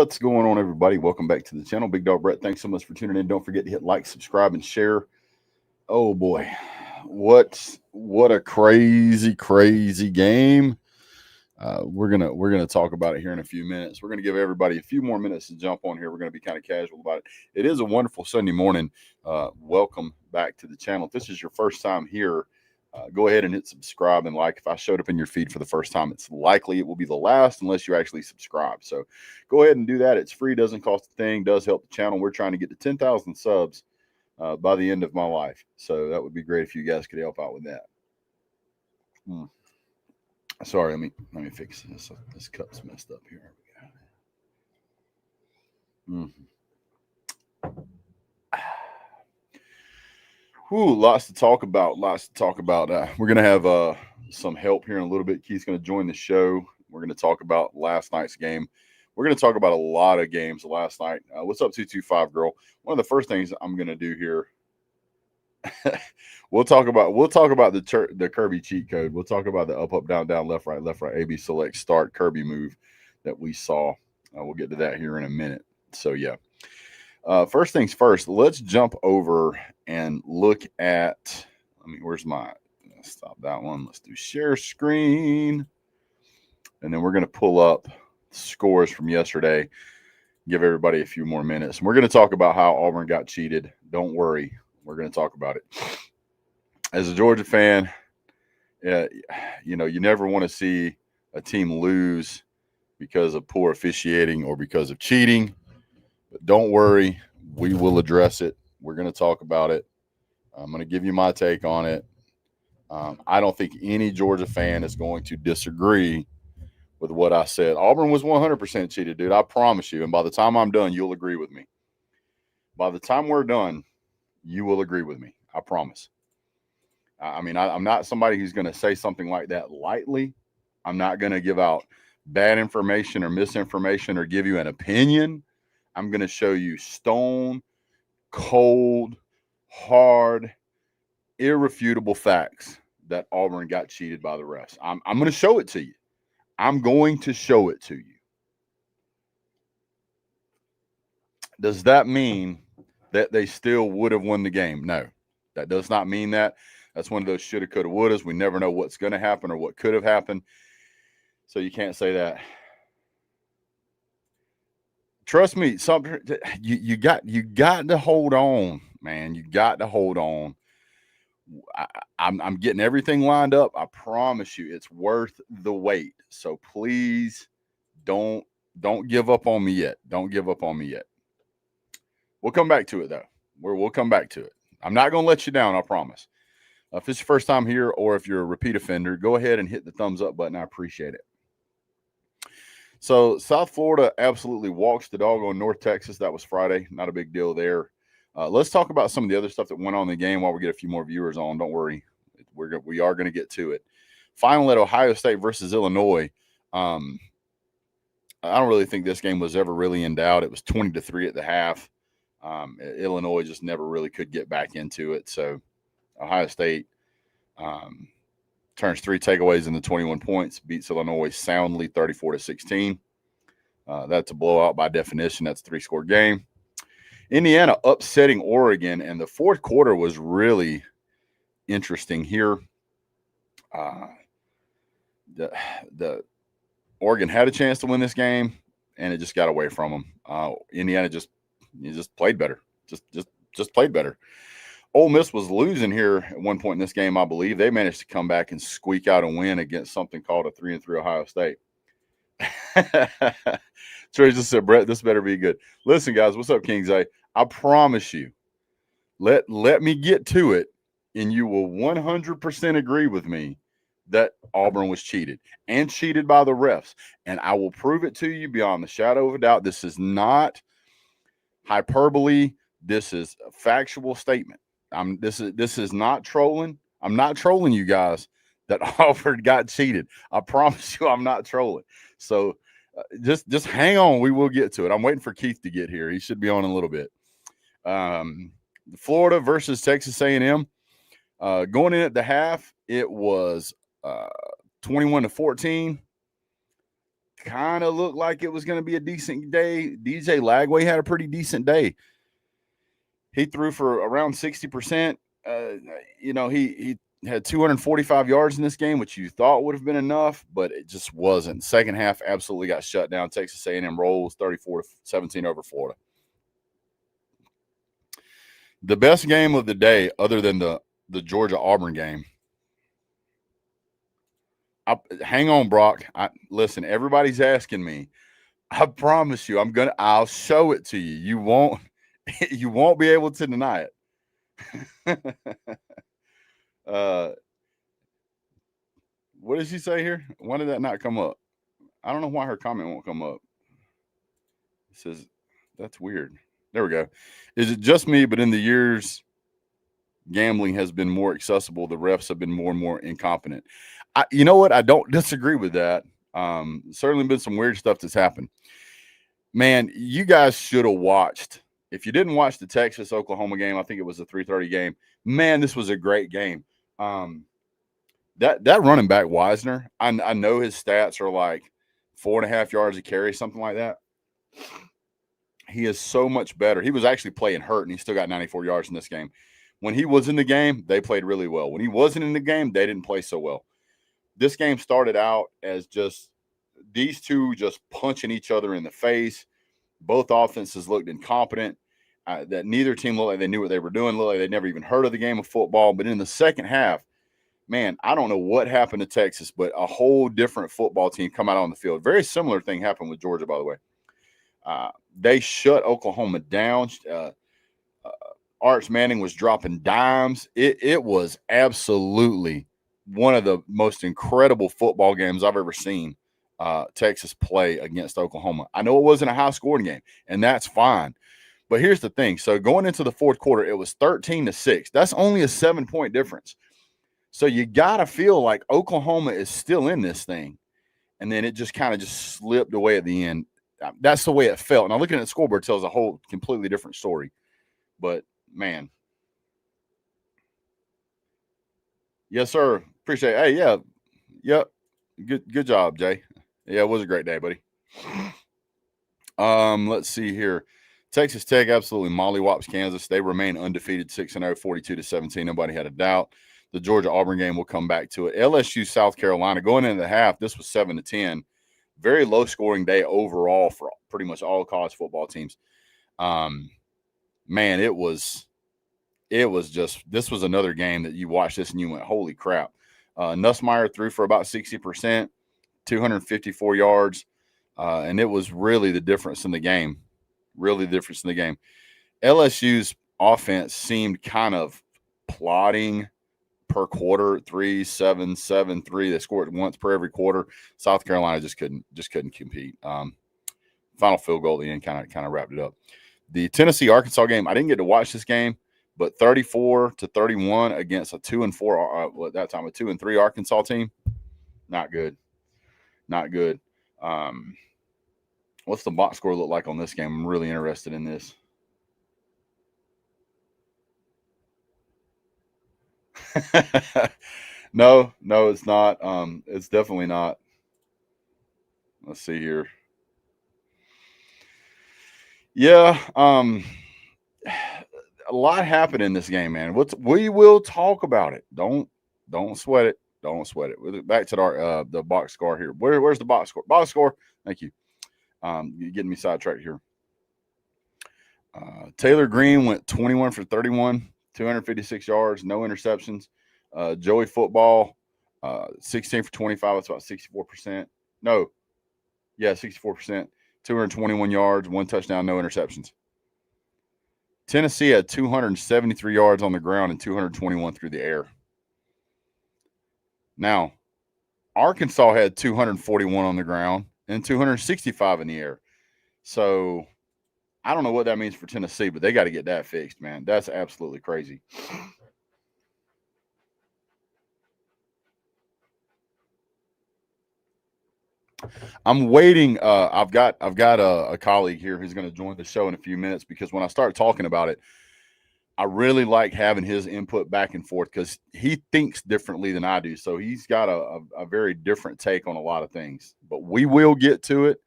What's going on, everybody? Welcome back to the channel. Big Dog Brett, thanks so much for tuning in. Don't forget to hit like, subscribe, and share. Oh boy, what a crazy game. We're gonna talk about it here in a few minutes. We're gonna give everybody a few more minutes to jump on here. We're gonna be kind of casual about it. It is a wonderful Sunday morning. Welcome back to the channel. If this is your first time here, go ahead and hit subscribe and like. If I showed up in your feed for the first time, it's likely it will be the last unless you actually subscribe. So go ahead and do that. It's free, doesn't cost a thing, does help the channel. We're trying to get to 10,000 subs by the end of my life. So that would be great if you guys could help out with that. Sorry, let me fix this. This cup's messed up here. Lots to talk about. We're gonna have some help here in a little bit. Keith's gonna join the show. We're gonna talk about last night's game. We're gonna talk about a lot of games last night. What's up, 225 girl? One of the first things I'm gonna do here. we'll talk about the Kirby cheat code. We'll talk about the up, down, down, left, right, AB select, start Kirby move that we saw. We'll get to that here in a minute. So yeah. First things first, let's jump over and look at, stop that one. Let's do share screen. And then we're going to pull up scores from yesterday, give everybody a few more minutes. And we're going to talk about how Auburn got cheated. Don't worry. We're going to talk about it. As a Georgia fan, you never want to see a team lose because of poor officiating or because of cheating. But don't worry, we will address it. We're going to talk about it. I'm going to give you my take on it. I don't think any Georgia fan is going to disagree with what I said. Auburn was 100% cheated, dude. I promise you. And by the time I'm done, you'll agree with me. By the time we're done, you will agree with me. I promise. I'm not somebody who's going to say something like that lightly. I'm not going to give out bad information or misinformation or give you an opinion. I'm going to show you stone, cold, hard, irrefutable facts that Auburn got cheated by the refs. I'm going to show it to you. I'm going to show it to you. Does that mean that they still would have won the game? No, that does not mean that. That's one of those shoulda, coulda, wouldas. We never know what's going to happen or what could have happened. So you can't say that. Trust me, something you got to hold on, man. You got to hold on. I'm getting everything lined up. I promise you, it's worth the wait. So please don't give up on me yet. Don't give up on me yet. We'll come back to it though. We'll come back to it. I'm not going to let you down. I promise. If it's your first time here or if you're a repeat offender, go ahead and hit the thumbs up button. I appreciate it. So South Florida absolutely walks the dog on North Texas. That was Friday. Not a big deal there. Let's talk about some of the other stuff that went on in the game while we get a few more viewers on. Don't worry. We are going to get to it. Final at Ohio State versus Illinois. I don't really think this game was ever really in doubt. It was 20-3 at the half. Illinois just never really could get back into it. So Ohio State turns 3 takeaways into 21 points, beats Illinois soundly 34-16. That's a blowout by definition. That's a 3-score game. Indiana upsetting Oregon, and the fourth quarter was really interesting here. The Oregon had a chance to win this game, and it just got away from them. Indiana just played better. Just played better. Ole Miss was losing here at one point in this game, I believe. They managed to come back and squeak out a win against something called a 3-3 Ohio State. Trey just said, Brett, this better be good. Listen, guys, what's up, Kings A? I promise you, let me get to it, and you will 100% agree with me that Auburn was cheated and cheated by the refs. And I will prove it to you beyond the shadow of a doubt. This is not hyperbole. This is a factual statement. This is not trolling. I'm not trolling you guys that Auburn got cheated. I promise you I'm not trolling. So just hang on. We will get to it. I'm waiting for Keith to get here. He should be on in a little bit. Florida versus Texas A&M. Going in at the half, it was 21-14. kind of looked like it was going to be a decent day. DJ Lagway had a pretty decent day. He threw for around 60%. He had 245 yards in this game, which you thought would have been enough, but it just wasn't. Second half absolutely got shut down. Texas A&M rolls 34-17 over Florida. The best game of the day, other than the Georgia Auburn game. Hang on, Brock. Listen, everybody's asking me. I promise you, I'll show it to you. You won't be able to deny it. What did she say here? Why did that not come up? I don't know why her comment won't come up. It says, that's weird. There we go. Is it just me, but in the years, gambling has been more accessible. The refs have been more and more incompetent. You know what? I don't disagree with that. Certainly been some weird stuff that's happened. Man, you guys should have watched. If you didn't watch the Texas-Oklahoma game, I think it was a 3:30 game. Man, this was a great game. That running back Wisner, I know his stats are like 4.5 yards a carry, something like that. He is so much better. He was actually playing hurt, and he still got 94 yards in this game. When he was in the game, they played really well. When he wasn't in the game, they didn't play so well. This game started out as just these two just punching each other in the face. Both offenses looked incompetent. That neither team looked like they knew what they were doing. Looked like they'd never even heard of the game of football. But in the second half, man, I don't know what happened to Texas, but a whole different football team come out on the field. Very similar thing happened with Georgia, by the way. They shut Oklahoma down. Arch Manning was dropping dimes. It was absolutely one of the most incredible football games I've ever seen Texas play against Oklahoma. I know it wasn't a high-scoring game, and that's fine. But here's the thing. So going into the fourth quarter, it was 13-6. That's only a 7-point difference. So you got to feel like Oklahoma is still in this thing. And then it just kind of just slipped away at the end. That's the way it felt. Now, looking at the scoreboard tells a whole completely different story. But, man. Yes, sir. Appreciate it. Hey, yeah. Yep. Good job, Jay. Yeah, it was a great day, buddy. Let's see here. Texas Tech absolutely mollywops Kansas. They remain undefeated, 6-0, 42-17. Nobody had a doubt. The Georgia-Auburn game, we'll come back to it. LSU, South Carolina, going into the half, this was 7-10. Very low-scoring day overall for pretty much all college football teams. Man, it was just – this was another game that you watched this and you went, holy crap. Nussmeier threw for about 60%, 254 yards, and it was really the difference in the game. Really the difference in the game. LSU's offense seemed kind of plodding per quarter, 3, 7, 7, 3. They scored once per every quarter. South Carolina just couldn't compete. Final field goal at the end kind of wrapped it up. The Tennessee-Arkansas game, I didn't get to watch this game, but 34-31 against a 2-4 at that time, a 2-3 Arkansas team, not good. Not good. What's the box score look like on this game? I'm really interested in this. No, it's not. It's definitely not. Let's see here. Yeah, a lot happened in this game, man. We will talk about it. Don't sweat it. Don't sweat it. Back to our the box score here. Where's the box score? Box score. Thank you. You're getting me sidetracked here. Taylor Green went 21 for 31, 256 yards, no interceptions. Joey Football, 16 for 25. That's about 64%. No, yeah, 64%. 221 yards, 1 touchdown, no interceptions. Tennessee had 273 yards on the ground and 221 through the air. Now, Arkansas had 241 on the ground and 265 in the air. So I don't know what that means for Tennessee, but they got to get that fixed, man. That's absolutely crazy. I'm waiting. I've got a colleague here who's going to join the show in a few minutes because when I start talking about it, I really like having his input back and forth because he thinks differently than I do. So he's got a very different take on a lot of things. But we will get to it.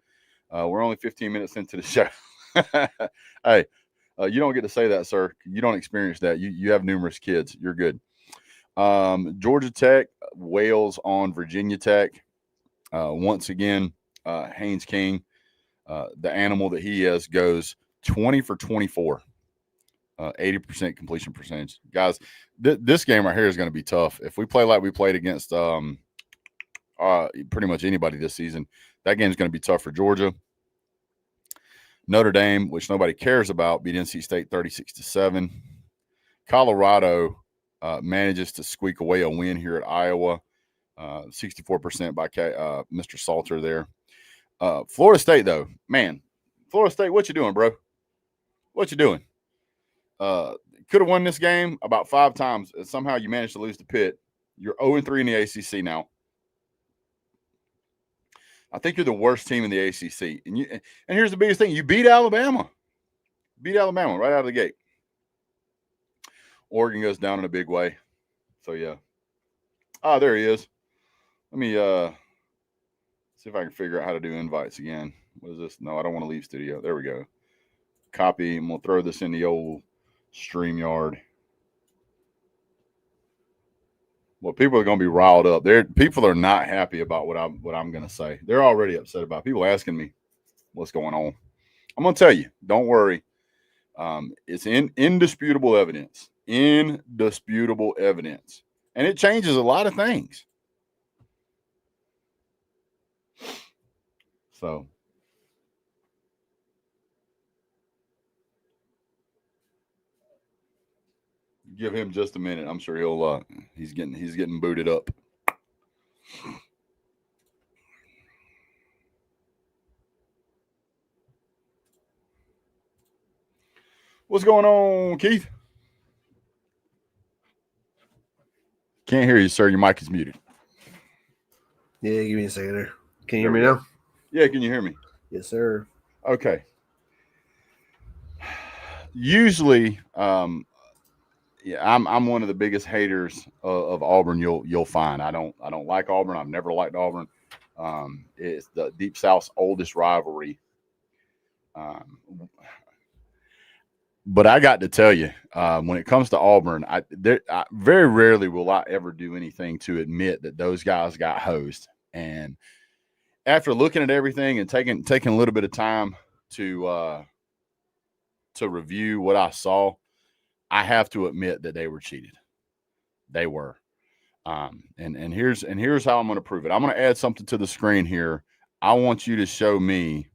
We're only 15 minutes into the show. Hey, you don't get to say that, sir. You don't experience that. You have numerous kids. You're good. Georgia Tech, Wales on Virginia Tech. Once again, Haynes King, the animal that he is, goes 20 for 24. 80% completion percentage. Guys, this game right here is going to be tough. If we play like we played against pretty much anybody this season, that game is going to be tough for Georgia. Notre Dame, which nobody cares about, beat NC State 36-7. Colorado manages to squeak away a win here at Iowa, 64% by Mr. Salter there. Florida State, though, man, Florida State, what you doing, bro? What you doing? Could have won this game about 5 times. And somehow you managed to lose to Pitt. You're 0-3 in the ACC now. I think you're the worst team in the ACC. And here's the biggest thing. You beat Alabama. Beat Alabama right out of the gate. Oregon goes down in a big way. So, yeah. Ah, there he is. Let me see if I can figure out how to do invites again. What is this? No, I don't want to leave studio. There we go. Copy, and we'll throw this in the old StreamYard. Well, people are going to be riled up. People are not happy about what I'm going to say. They're already upset about it. People asking me what's going on. I'm going to tell you. Don't worry. It's indisputable evidence. Indisputable evidence. And it changes a lot of things. So give him just a minute. I'm sure he'll he's getting booted up. What's going on, Keith? Can't hear you, sir. Your mic is muted. Yeah, give me a second there. Can you hear me now? Yeah, can you hear me? Yes, sir. Okay. Usually, yeah, I'm one of the biggest haters of Auburn you'll find. I don't like Auburn. I've never liked Auburn. It's the Deep South's oldest rivalry. But I got to tell you, when it comes to Auburn, I very rarely will I ever do anything to admit that those guys got hosed. And after looking at everything and taking a little bit of time to review what I saw, I have to admit that they were cheated. They were. And here's how I'm going to prove it. I'm going to add something to the screen here. I want you to show me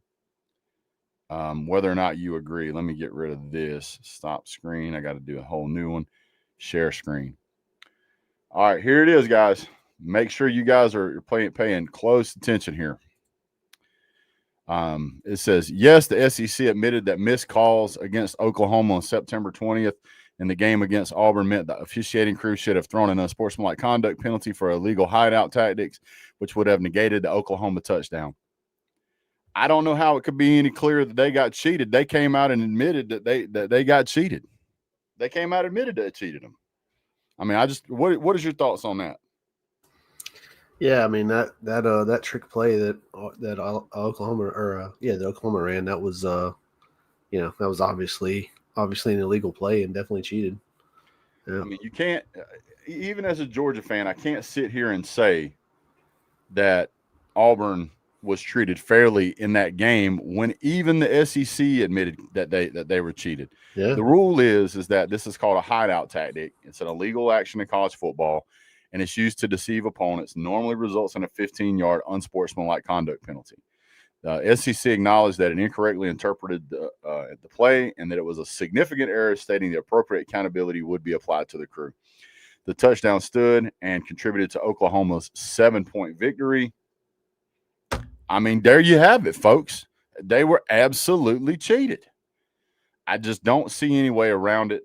whether or not you agree. Let me get rid of this. Stop screen. I got to do a whole new one. Share screen. All right, here it is, guys. Make sure you guys are paying close attention here. It says, yes, the SEC admitted that missed calls against Oklahoma on September 20th in the game against Auburn meant the officiating crew should have thrown an unsportsmanlike conduct penalty for illegal hideout tactics, which would have negated the Oklahoma touchdown. I don't know how it could be any clearer that they got cheated. They came out and admitted that they got cheated. They came out and admitted that it cheated them. I mean, what is your thoughts on that? Yeah, I mean that trick play that Oklahoma the Oklahoma ran, that was that was obviously an illegal play and definitely cheated. Yeah. I mean, you can't, even as a Georgia fan, I can't sit here and say that Auburn was treated fairly in that game when even the SEC admitted that they were cheated. Yeah. The rule is that this is called a hideout tactic. It's an illegal action in college football, and it's used to deceive opponents. Normally results in a 15-yard unsportsmanlike conduct penalty. The SEC acknowledged that it incorrectly interpreted the play and that it was a significant error, stating the appropriate accountability would be applied to the crew. The touchdown stood and contributed to Oklahoma's 7-point victory. I mean, there you have it, folks. They were absolutely cheated. I just don't see any way around it.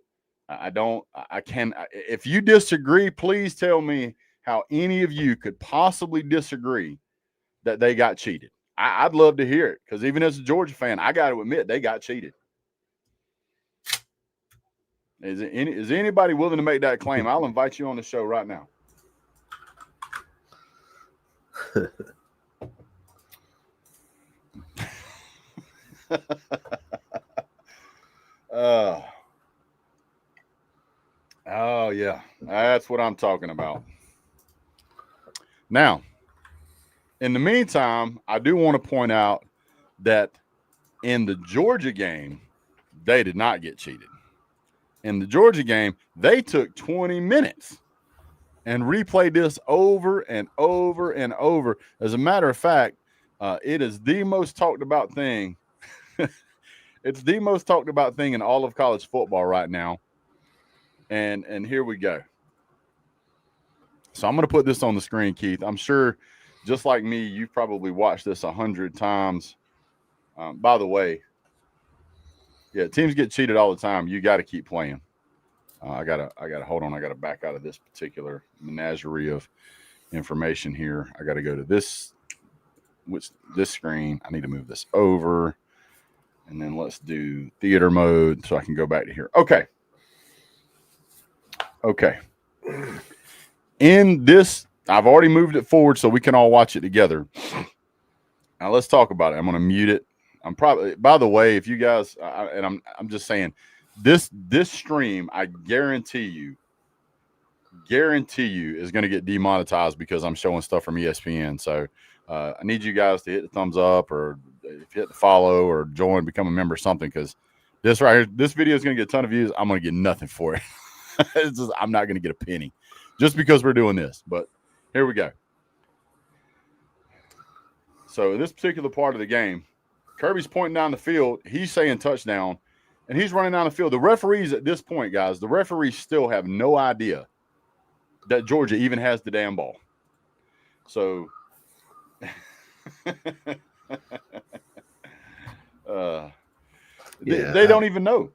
If you disagree, please tell me how any of you could possibly disagree that they got cheated. I'd love to hear it, because even as a Georgia fan, I got to admit they got cheated. Is anybody willing to make that claim? I'll invite you on the show right now. Oh yeah, that's what I'm talking about. Now, in the meantime, I do want to point out that in the Georgia game, they did not get cheated. In the Georgia game, they took 20 minutes and replayed this over and over and over. As a matter of fact, it is the most talked about thing. It's the most talked about thing in all of college football right now. And here we go. So I'm going to put this on the screen, Keith. I'm sure, just like me, you've probably watched this 100 times. By the way, yeah, teams get cheated all the time. You got to keep playing. I gotta hold on. I gotta back out of this particular menagerie of information here. I gotta go to this screen. I need to move this over, and then let's do theater mode so I can go back to here. Okay. In this, I've already moved it forward so we can all watch it together. Now let's talk about it. I'm gonna mute it. I'm probably, by the way, if you guys, I'm just saying, this stream, I guarantee you is going to get demonetized because I'm showing stuff from ESPN. So I need you guys to hit the thumbs up, or if you hit the follow or join, become a member or something, because this right here, this video is going to get a ton of views. I'm going to get nothing for it. I'm not going to get a penny just because we're doing this. But here we go. So this particular part of the game, Kirby's pointing down the field. He's saying touchdown. And he's running down the field. The referees at this point, guys, the referees still have no idea that Georgia even has the damn ball. So they don't even know.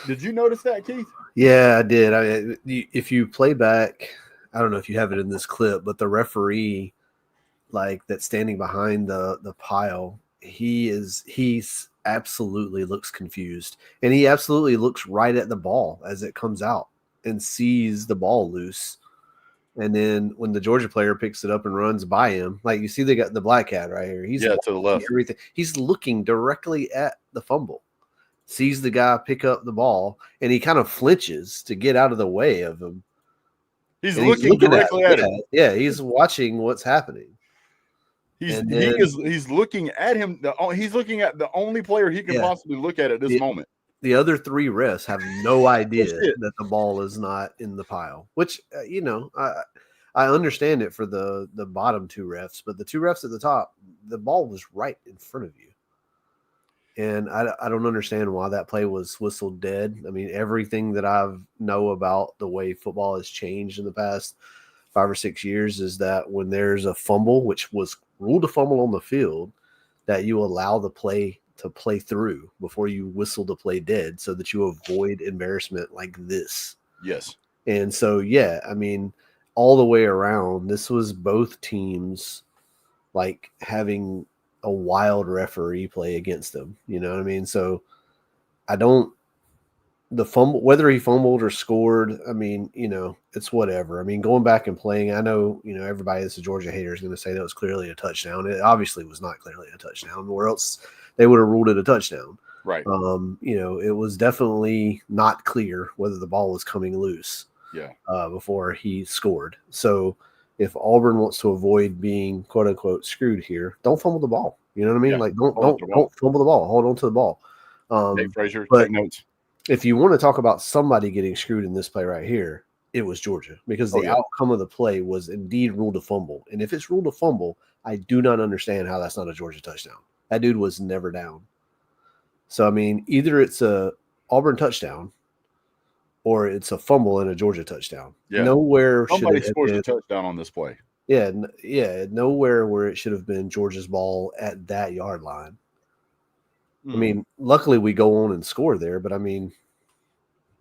Did you notice that, Keith? Yeah, I did. If you play back, I don't know if you have it in this clip, but the referee, like, that's standing behind the pile, he's absolutely looks confused, and he absolutely looks right at the ball as it comes out and sees the ball loose. And then when the Georgia player picks it up and runs by him, like, you see, they got the black cat right here. He's to the left. Everything. He's looking directly at the fumble, sees the guy pick up the ball, and he kind of flinches to get out of the way of him. He's looking directly at him. Yeah, he's watching what's happening. He's looking at him. He's looking at the only player he can possibly look at this moment. The other three refs have no idea that the ball is not in the pile, which, I understand it for the bottom two refs, but the two refs at the top, the ball was right in front of you. And I don't understand why that play was whistled dead. I mean, everything that I know about the way football has changed in the past 5 or 6 years is that when there's a fumble, which was ruled a fumble on the field, that you allow the play to play through before you whistle the play dead so that you avoid embarrassment like this. Yes. And so, yeah, I mean, all the way around, this was both teams like having a wild referee play against them. You know what I mean? So the fumble, whether he fumbled or scored, I mean, it's whatever. I mean, going back and playing, I know, everybody that's a Georgia hater is going to say that was clearly a touchdown. It obviously was not clearly a touchdown, or else they would have ruled it a touchdown. Right. It was definitely not clear whether the ball was coming loose. Yeah. Before he scored. So if Auburn wants to avoid being quote unquote screwed here, don't fumble the ball. You know what I mean? Yeah, like don't fumble the ball. Hold on to the ball. Hey, Frazier, take notes. If you want to talk about somebody getting screwed in this play right here, it was Georgia, because the outcome of the play was indeed ruled a fumble. And if it's ruled a fumble, I do not understand how that's not a Georgia touchdown. That dude was never down. So, I mean, either it's a Auburn touchdown or it's a fumble and a Georgia touchdown. Yeah. Nowhere somebody scores a touchdown on this play. Yeah, nowhere where it should have been Georgia's ball at that yard line. I mean, luckily we go on and score there, but I mean,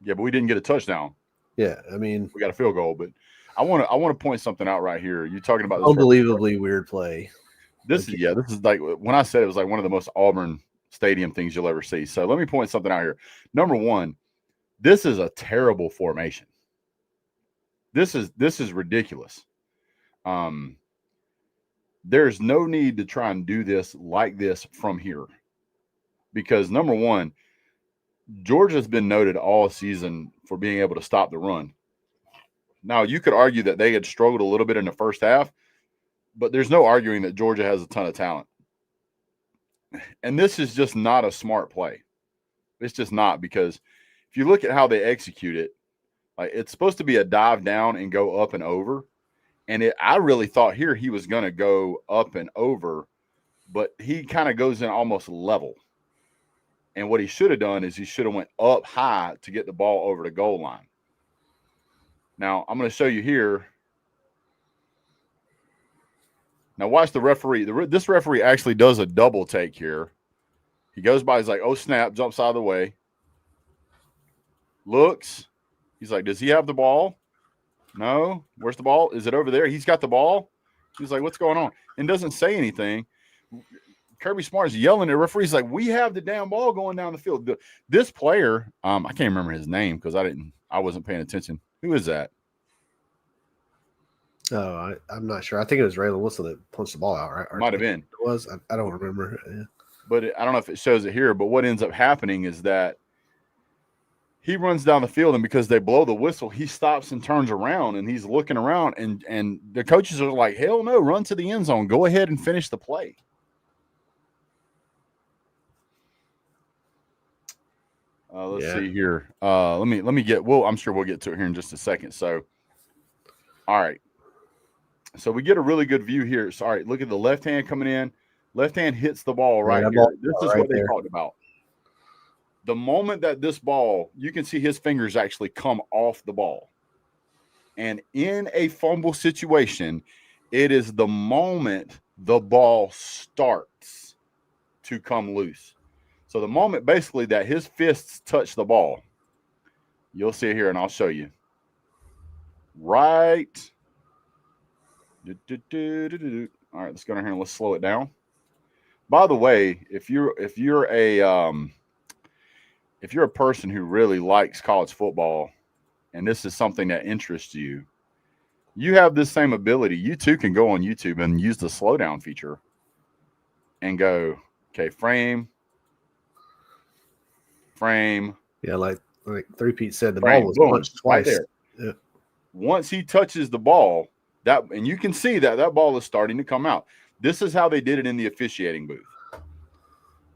yeah, but we didn't get a touchdown. Yeah, I mean, we got a field goal, but I want to point something out right here. You're talking about this unbelievably weird play. This is like, when I said it was like one of the most Auburn stadium things you'll ever see. So let me point something out here. Number one, This is a terrible formation. This is ridiculous. There's no need to try and do this like this from here, because number one, Georgia's been noted all season for being able to stop the run. Now, you could argue that they had struggled a little bit in the first half, but there's no arguing that Georgia has a ton of talent. And this is just not a smart play. It's just not, because if you look at how they execute it, like, it's supposed to be a dive down and go up and over. And I really thought here he was going to go up and over, but he kind of goes in almost level. And what he should have done is he should have went up high to get the ball over the goal line. Now, I'm going to show you here. Now, watch the referee. This referee actually does a double take here. He goes by. He's like, oh, snap, jumps out of the way. Looks. He's like, does he have the ball? No. Where's the ball? Is it over there? He's got the ball. He's like, what's going on? And doesn't say anything. Kirby Smart's yelling at the referee. He's like, we have the damn ball going down the field. This player, I can't remember his name because I wasn't paying attention. Who is that? Oh, I'm not sure. I think it was Raylan Wilson that punched the ball out, right? Might have been. It was. I don't remember. Yeah. But I don't know if it shows it here. But what ends up happening is that he runs down the field, and because they blow the whistle, he stops and turns around, and he's looking around, and the coaches are like, hell no, run to the end zone. Go ahead and finish the play. Let's see here. Let me get. I'm sure we'll get to it here in just a second. So, all right. So we get a really good view here. So, all right, look at the left hand coming in. Left hand hits the ball right here. This is what they talked about. The moment that this ball, you can see his fingers actually come off the ball. And in a fumble situation, it is the moment the ball starts to come loose. So the moment basically that his fists touch the ball, you'll see it here, and I'll show you. Right. All right, let's go down here and let's slow it down. By the way, if you're a person who really likes college football, and this is something that interests you, you have this same ability. You too can go on YouTube and use the slow down feature and go, okay, frame. Yeah, like Three-Pete said, the ball was punched twice. Right there. Yeah. Once he touches the ball, and you can see that ball is starting to come out. This is how they did it in the officiating booth.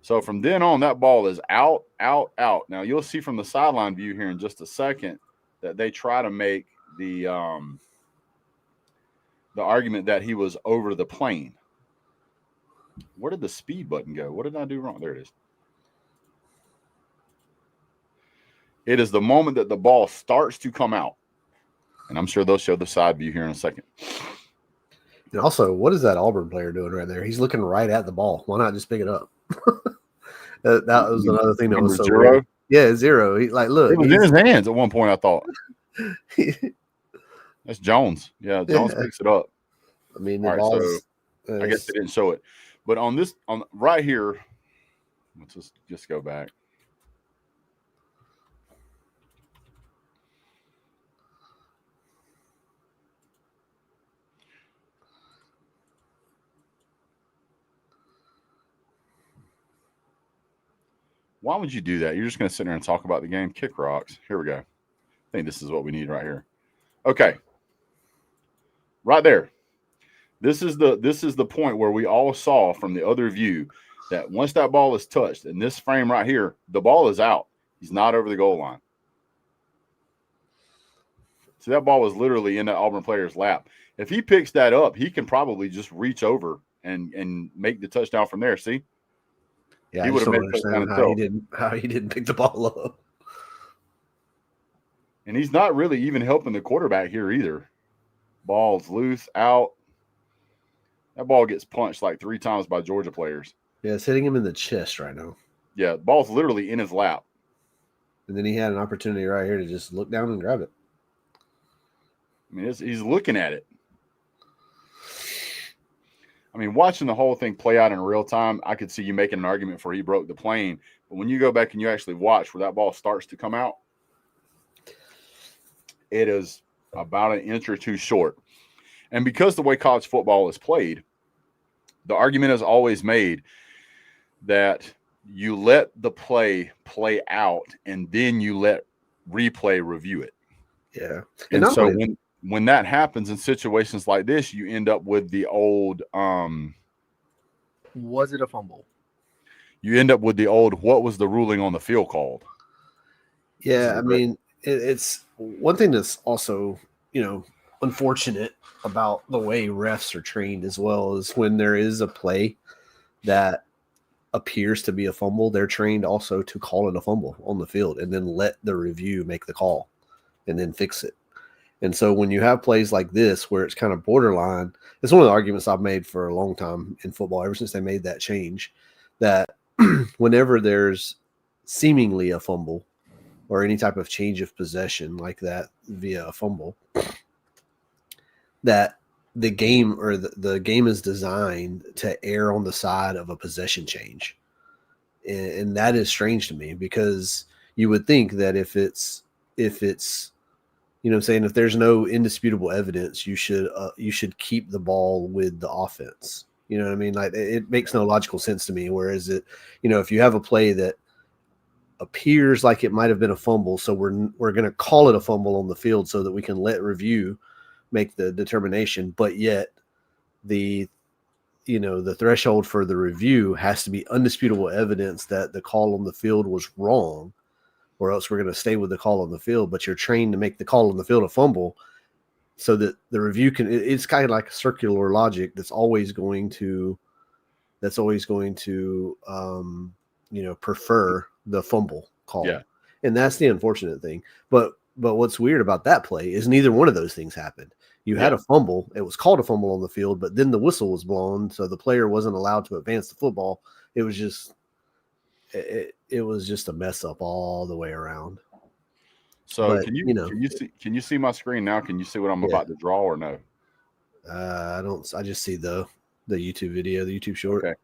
So from then on, that ball is out, out, out. Now you'll see from the sideline view here in just a second that they try to make the argument that he was over the plane. Where did the speed button go? What did I do wrong? There it is. It is the moment that the ball starts to come out. And I'm sure they'll show the side view here in a second. And also, what is that Auburn player doing right there? He's looking right at the ball. Why not just pick it up? that was another thing that was so zero. Weird. Yeah, zero. He look. It was in his hands at one point, I thought. That's Jones. Yeah, Jones picks it up. I mean, the ball. So I guess they didn't show it, but on right here, let's just go back. Why would you do that? You're just going to sit there and talk about the game? Kick rocks. Here we go. I think this is what we need right here. Okay. Right there. This is the point where we all saw from the other view that once that ball is touched, in this frame right here, the ball is out. He's not over the goal line. So that ball was literally in that Auburn player's lap. If he picks that up, he can probably just reach over and make the touchdown from there. See? Yeah, he would have understand how he didn't pick the ball up. And he's not really even helping the quarterback here either. Ball's loose, out. That ball gets punched like 3 times by Georgia players. Yeah, it's hitting him in the chest right now. Yeah, the ball's literally in his lap. And then he had an opportunity right here to just look down and grab it. I mean, he's looking at it. I mean, watching the whole thing play out in real time, I could see you making an argument for he broke the plane. But when you go back and you actually watch where that ball starts to come out, it is about an inch or two short. And because the way college football is played, the argument is always made that you let the play out and then you let replay review it. Yeah. And so when that happens in situations like this, you end up with the old was it a fumble? You end up with the old what was the ruling on the field called? Yeah, I mean, it's one thing that's also, unfortunate about the way refs are trained as well is when there is a play that appears to be a fumble, they're trained also to call it a fumble on the field and then let the review make the call and then fix it. And so when you have plays like this where it's kind of borderline, it's one of the arguments I've made for a long time in football, ever since they made that change, that whenever there's seemingly a fumble or any type of change of possession like that via a fumble, that the game or the game is designed to err on the side of a possession change. And that is strange to me, because you would think that if it's you know what I'm saying, if there's no indisputable evidence, you should keep the ball with the offense. You know what I mean? Like, it makes no logical sense to me. Whereas if you have a play that appears like it might have been a fumble, so we're going to call it a fumble on the field so that we can let review make the determination, but yet the threshold for the review has to be undisputable evidence that the call on the field was wrong, or else we're going to stay with the call on the field. But you're trained to make the call on the field a fumble so that the review it's kind of like a circular logic that's always going to prefer the fumble call. Yeah. And that's the unfortunate thing. But what's weird about that play is neither one of those things happened. You had a fumble. It was called a fumble on the field, but then the whistle was blown, so the player wasn't allowed to advance the football. It was just it was just a mess up all the way around. So But, can you see my screen now? Can you see what I'm about to draw or no? I don't. I just see the YouTube video, the YouTube short. Okay.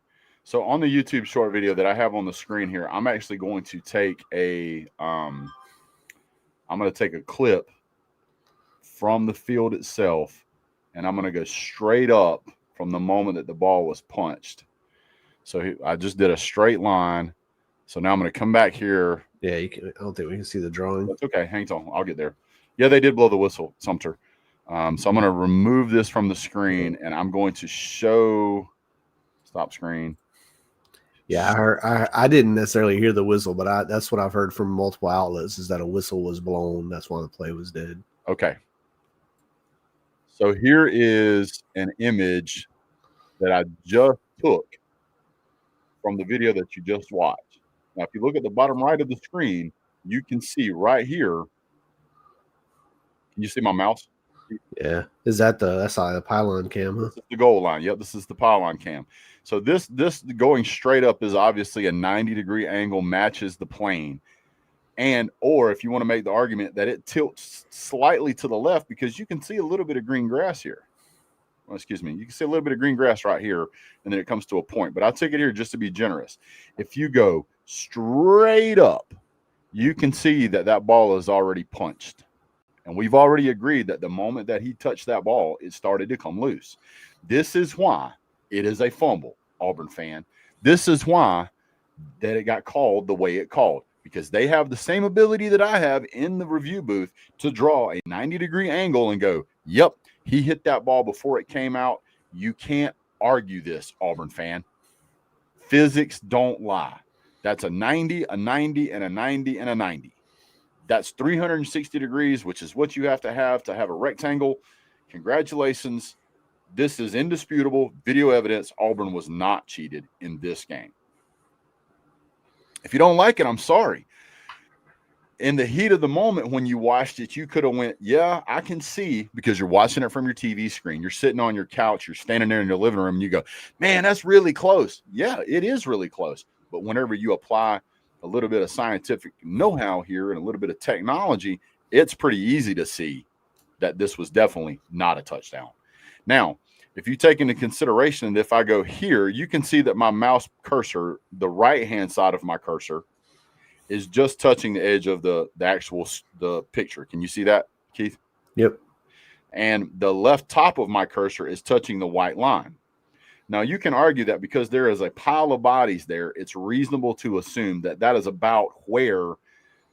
So on the YouTube short video that I have on the screen here, I'm actually going to take a clip from the field itself, and I'm going to go straight up from the moment that the ball was punched. So I just did a straight line. So now I'm going to come back here. Yeah, I don't think we can see the drawing. That's okay. Hang on. I'll get there. Yeah, they did blow the whistle, Sumter. So I'm going to remove this from the screen, and I'm going to show stop screen. Yeah, I didn't necessarily hear the whistle, but that's what I've heard from multiple outlets, is that a whistle was blown. That's why the play was dead. Okay. So here is an image that I just took from the video that you just watched. Now, if you look at the bottom right of the screen, you can see right here. Can you see my mouse? Yeah. Is that that's the pylon cam, huh? This is the goal line. Yep, this is the pylon cam. So this going straight up is obviously a 90-degree angle, matches the plane. Or if you want to make the argument that it tilts slightly to the left, because you can see a little bit of green grass here. Well, excuse me. You can see a little bit of green grass right here, and then it comes to a point. But I'll take it here just to be generous. If you go straight up, you can see that ball is already punched. And we've already agreed that the moment that he touched that ball, it started to come loose. This is why it is a fumble, Auburn fan. This is why that it got called the way it called, because they have the same ability that I have in the review booth to draw a 90-degree angle and go, yep, he hit that ball before it came out. You can't argue this, Auburn fan. Physics don't lie. That's a 90, a 90, and a 90, and a 90. That's 360 degrees, which is what you have to have a rectangle. Congratulations. This is indisputable video evidence. Auburn was not cheated in this game. If you don't like it, I'm sorry. In the heat of the moment when you watched it, you could have went, yeah, I can see, because you're watching it from your TV screen. You're sitting on your couch. You're standing there in your living room, and you go, man, that's really close. Yeah, it is really close. But whenever you apply a little bit of scientific know-how here and a little bit of technology, it's pretty easy to see that this was definitely not a touchdown. Now, if you take into consideration that if I go here, you can see that my mouse cursor, the right-hand side of my cursor, is just touching the edge of the picture. Can you see that, Keith? Yep. And the left top of my cursor is touching the white line. Now, you can argue that because there is a pile of bodies there, it's reasonable to assume that that is about where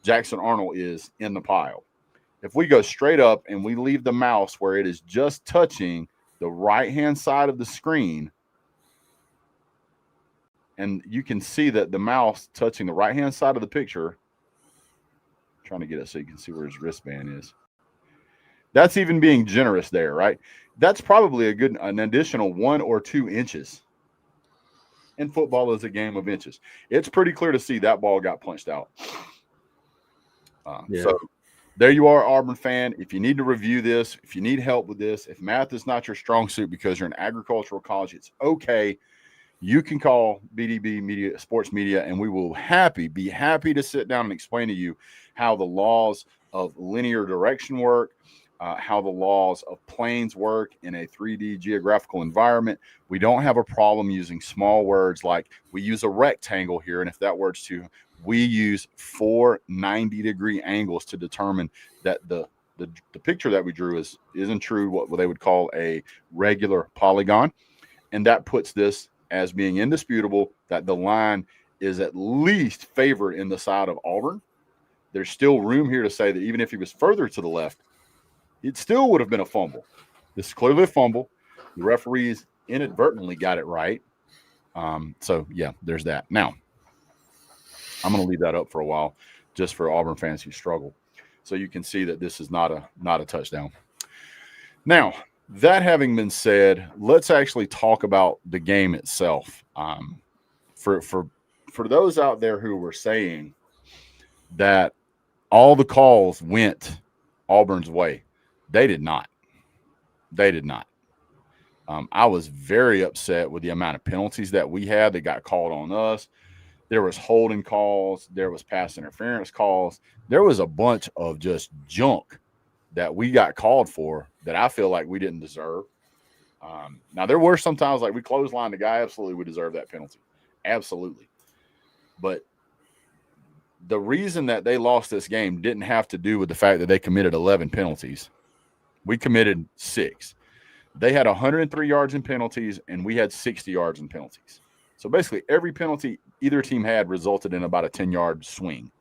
Jackson Arnold is in the pile. If we go straight up and we leave the mouse where it is just touching the right-hand side of the screen, and you can see that the mouse touching the right-hand side of the picture, I'm trying to get it so you can see where his wristband is. That's even being generous there, right? That's probably an additional 1 or 2 inches. And football is a game of inches. It's pretty clear to see that ball got punched out. So there you are, Auburn fan. If you need to review this, if you need help with this, if math is not your strong suit because you're an agricultural college, it's okay. You can call BDB Media, Sports Media, and we will be happy to sit down and explain to you how the laws of linear direction work, how the laws of planes work in a 3D geographical environment. We don't have a problem using small words like we use a rectangle here, and if that word's too, we use 4 90-degree angles to determine that the picture that we drew isn't true what they would call a regular polygon, and that puts this as being indisputable that the line is at least favored in the side of Auburn. There's still room here to say that even if he was further to the left, it still would have been a fumble. This is clearly a fumble. The referees inadvertently got it right. So, yeah, there's that. Now, I'm going to leave that up for a while just for Auburn fans who struggle. So you can see that this is not a touchdown. Now, that having been said, let's actually talk about the game itself. For those out there who were saying that all the calls went Auburn's way, they did not. They did not. I was very upset with the amount of penalties that we had that got called on us. There was holding calls. There was pass interference calls. There was a bunch of just junk that we got called for that I feel like we didn't deserve. Now, there were some times like we clotheslined the guy. Absolutely, we deserve that penalty. Absolutely. But the reason that they lost this game didn't have to do with the fact that they committed 11 penalties. We committed 6. They had 103 yards in penalties, and we had 60 yards in penalties. So basically, every penalty either team had resulted in about a 10-yard swing.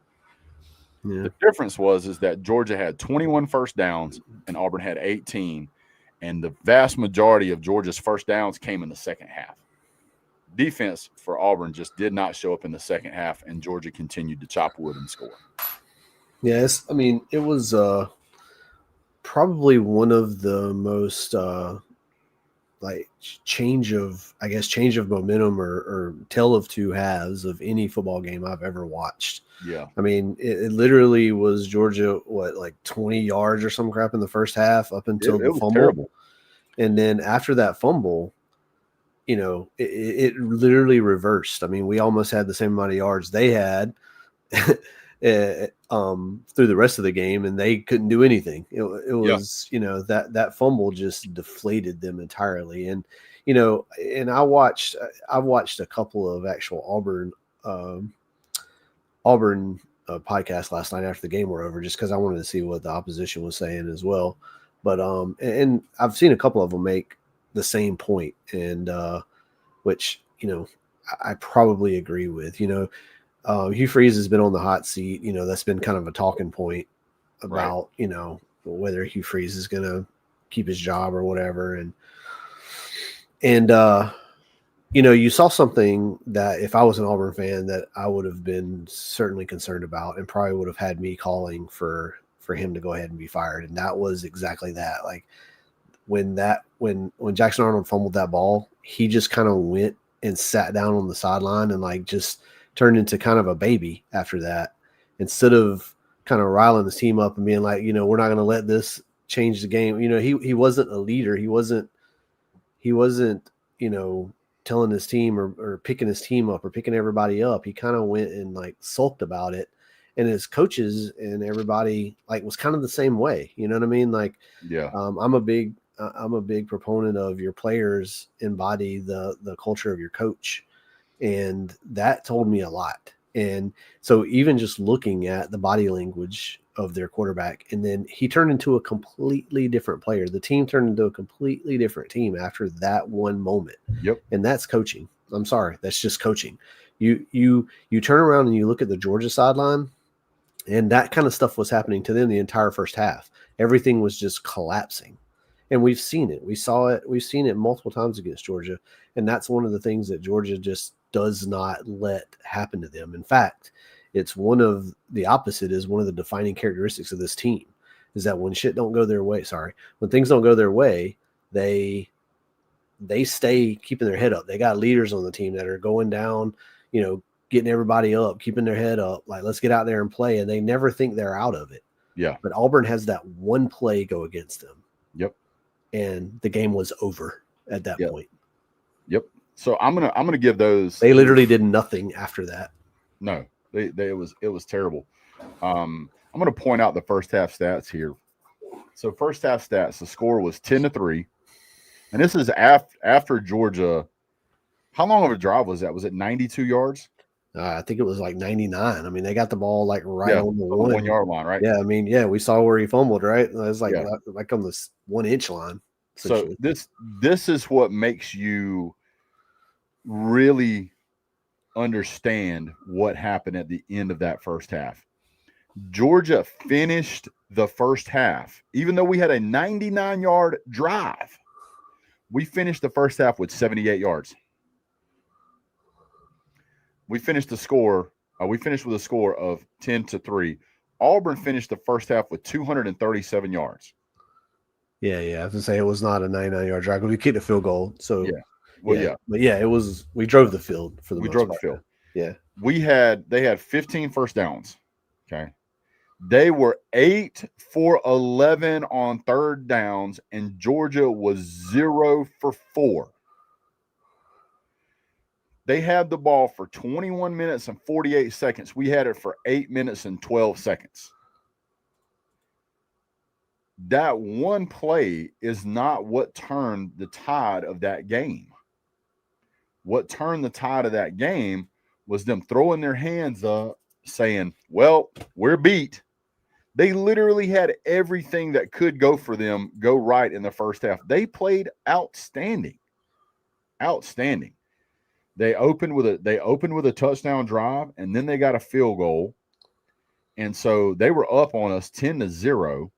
Yeah. The difference is that Georgia had 21 first downs and Auburn had 18, and the vast majority of Georgia's first downs came in the second half. Defense for Auburn just did not show up in the second half, and Georgia continued to chop wood and score. Yes, I mean, it was probably one of the most change of momentum or tale of two halves of any football game I've ever watched. Yeah. I mean, it literally was Georgia, 20 yards or some crap in the first half up until the fumble. Terrible. And then after that fumble, it literally reversed. I mean, we almost had the same amount of yards they had through the rest of the game, and they couldn't do anything. It was, that fumble just deflated them entirely. And, and I watched a couple of actual Auburn podcasts last night after the game were over, just because I wanted to see what the opposition was saying as well. But and I've seen a couple of them make the same point, and which I probably agree with. Hugh Freeze has been on the hot seat. That's been kind of a talking point about right. Whether Hugh Freeze is going to keep his job or whatever, and you saw something that if I was an Auburn fan that I would have been certainly concerned about, and probably would have had me calling for him to go ahead and be fired. And that was exactly that. Like when Jackson Arnold fumbled that ball, he just kind of went and sat down on the sideline and just turned into kind of a baby after that, instead of kind of riling his team up and being like, we're not going to let this change the game. He wasn't a leader. He wasn't, telling his team or picking his team up or picking everybody up. He kind of went and sulked about it. And his coaches and everybody was kind of the same way. You know what I mean? Yeah. I'm a big proponent of your players embody the culture of your coach. And that told me a lot. And so even just looking at the body language of their quarterback, and then he turned into a completely different player. The team turned into a completely different team after that one moment. Yep. And that's coaching. I'm sorry, that's just coaching. You turn around and you look at the Georgia sideline, and that kind of stuff was happening to them the entire first half. Everything was just collapsing. And we've seen it. We saw it. We've seen it multiple times against Georgia. And that's one of the things that Georgia just does not let happen to them. In fact, it's one of the opposite is one of the defining characteristics of this team is that when shit don't go their way, when things don't go their way, they stay keeping their head up. They got leaders on the team that are going down, getting everybody up, keeping their head up. Like, let's get out there and play. And they never think they're out of it. Yeah. But Auburn has that one play go against them. Yep. And the game was over at that point. Yep. So I'm gonna give those. They literally did nothing after that. No, it was terrible. I'm gonna point out the first half stats here. So first half stats, the score was 10-3, and this is after Georgia. How long of a drive was that? Was it 92 yards? I think it was like 99. I mean, they got the ball like right on the 1 yard line, right? Yeah, I mean, we saw where he fumbled, right? It was like on this 1 inch line. So this is what makes you really understand what happened at the end of that first half. Georgia finished the first half, even though we had a 99-yard drive. We finished the first half with 78 yards. We finished with a score of 10-3. Auburn finished the first half with 237 yards. Yeah. I have to say it was not a 99-yard drive because we kicked a field goal. So but it was. We drove the field for the. We drove the field. Yeah, they had 15 first downs. Okay, they were 8 for 11 on third downs, and Georgia was 0 for 4. They had the ball for 21 minutes and 48 seconds. We had it for 8 minutes and 12 seconds. That one play is not what turned the tide of that game. What turned the tide of that game was them throwing their hands up saying, well, we're beat. They literally had everything that could go for them go right in the first half. They played outstanding. Outstanding. They opened with a touchdown drive, and then they got a field goal. And so they were up on us 10-0.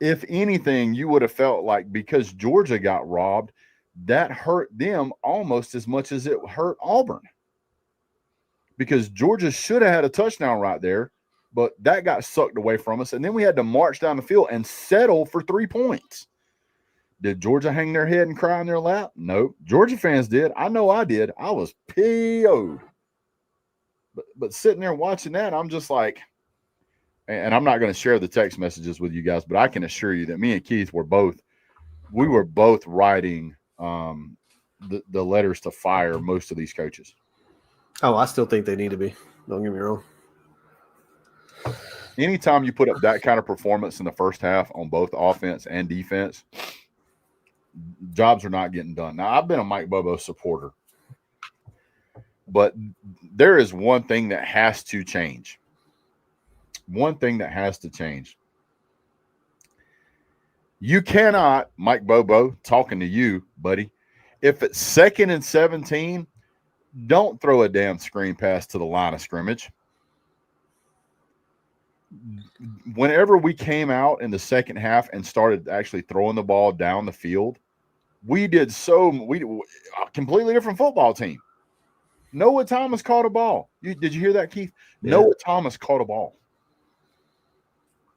If anything, you would have felt like because Georgia got robbed, that hurt them almost as much as it hurt Auburn. Because Georgia should have had a touchdown right there, but that got sucked away from us. And then we had to march down the field and settle for 3 points. Did Georgia hang their head and cry in their lap? No. Georgia fans did. I know I did. I was PO'd. But sitting there watching that, I'm just like, and I'm not going to share the text messages with you guys, but I can assure you that me and Keith were both writing the letters to fire most of these coaches. Oh, I still think they need to be. Don't get me wrong. Anytime you put up that kind of performance in the first half on both offense and defense, jobs are not getting done. Now, I've been a Mike Bobo supporter, but there is one thing that has to change. One thing that has to change. You cannot, Mike Bobo, talking to you, buddy, if it's 2nd and 17, don't throw a damn screen pass to the line of scrimmage. Whenever we came out in the second half and started actually throwing the ball down the field, we a completely different football team. Noah Thomas caught a ball. Did you hear that, Keith? Yeah. Noah Thomas caught a ball.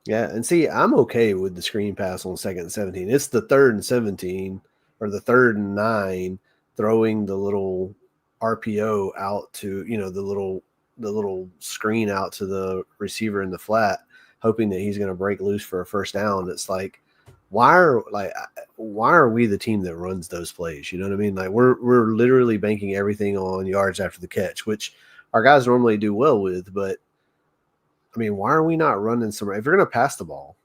Yeah, and see, I'm okay with the screen pass on 2nd and 17. It's the 3rd and 17 or the 3rd and 9 throwing the little RPO out to, the little screen out to the receiver in the flat, hoping that he's going to break loose for a first down. It's like, why are we the team that runs those plays? You know what I mean? Like we're literally banking everything on yards after the catch, which our guys normally do well with, but I mean, why are we not running if you're going to pass the ball,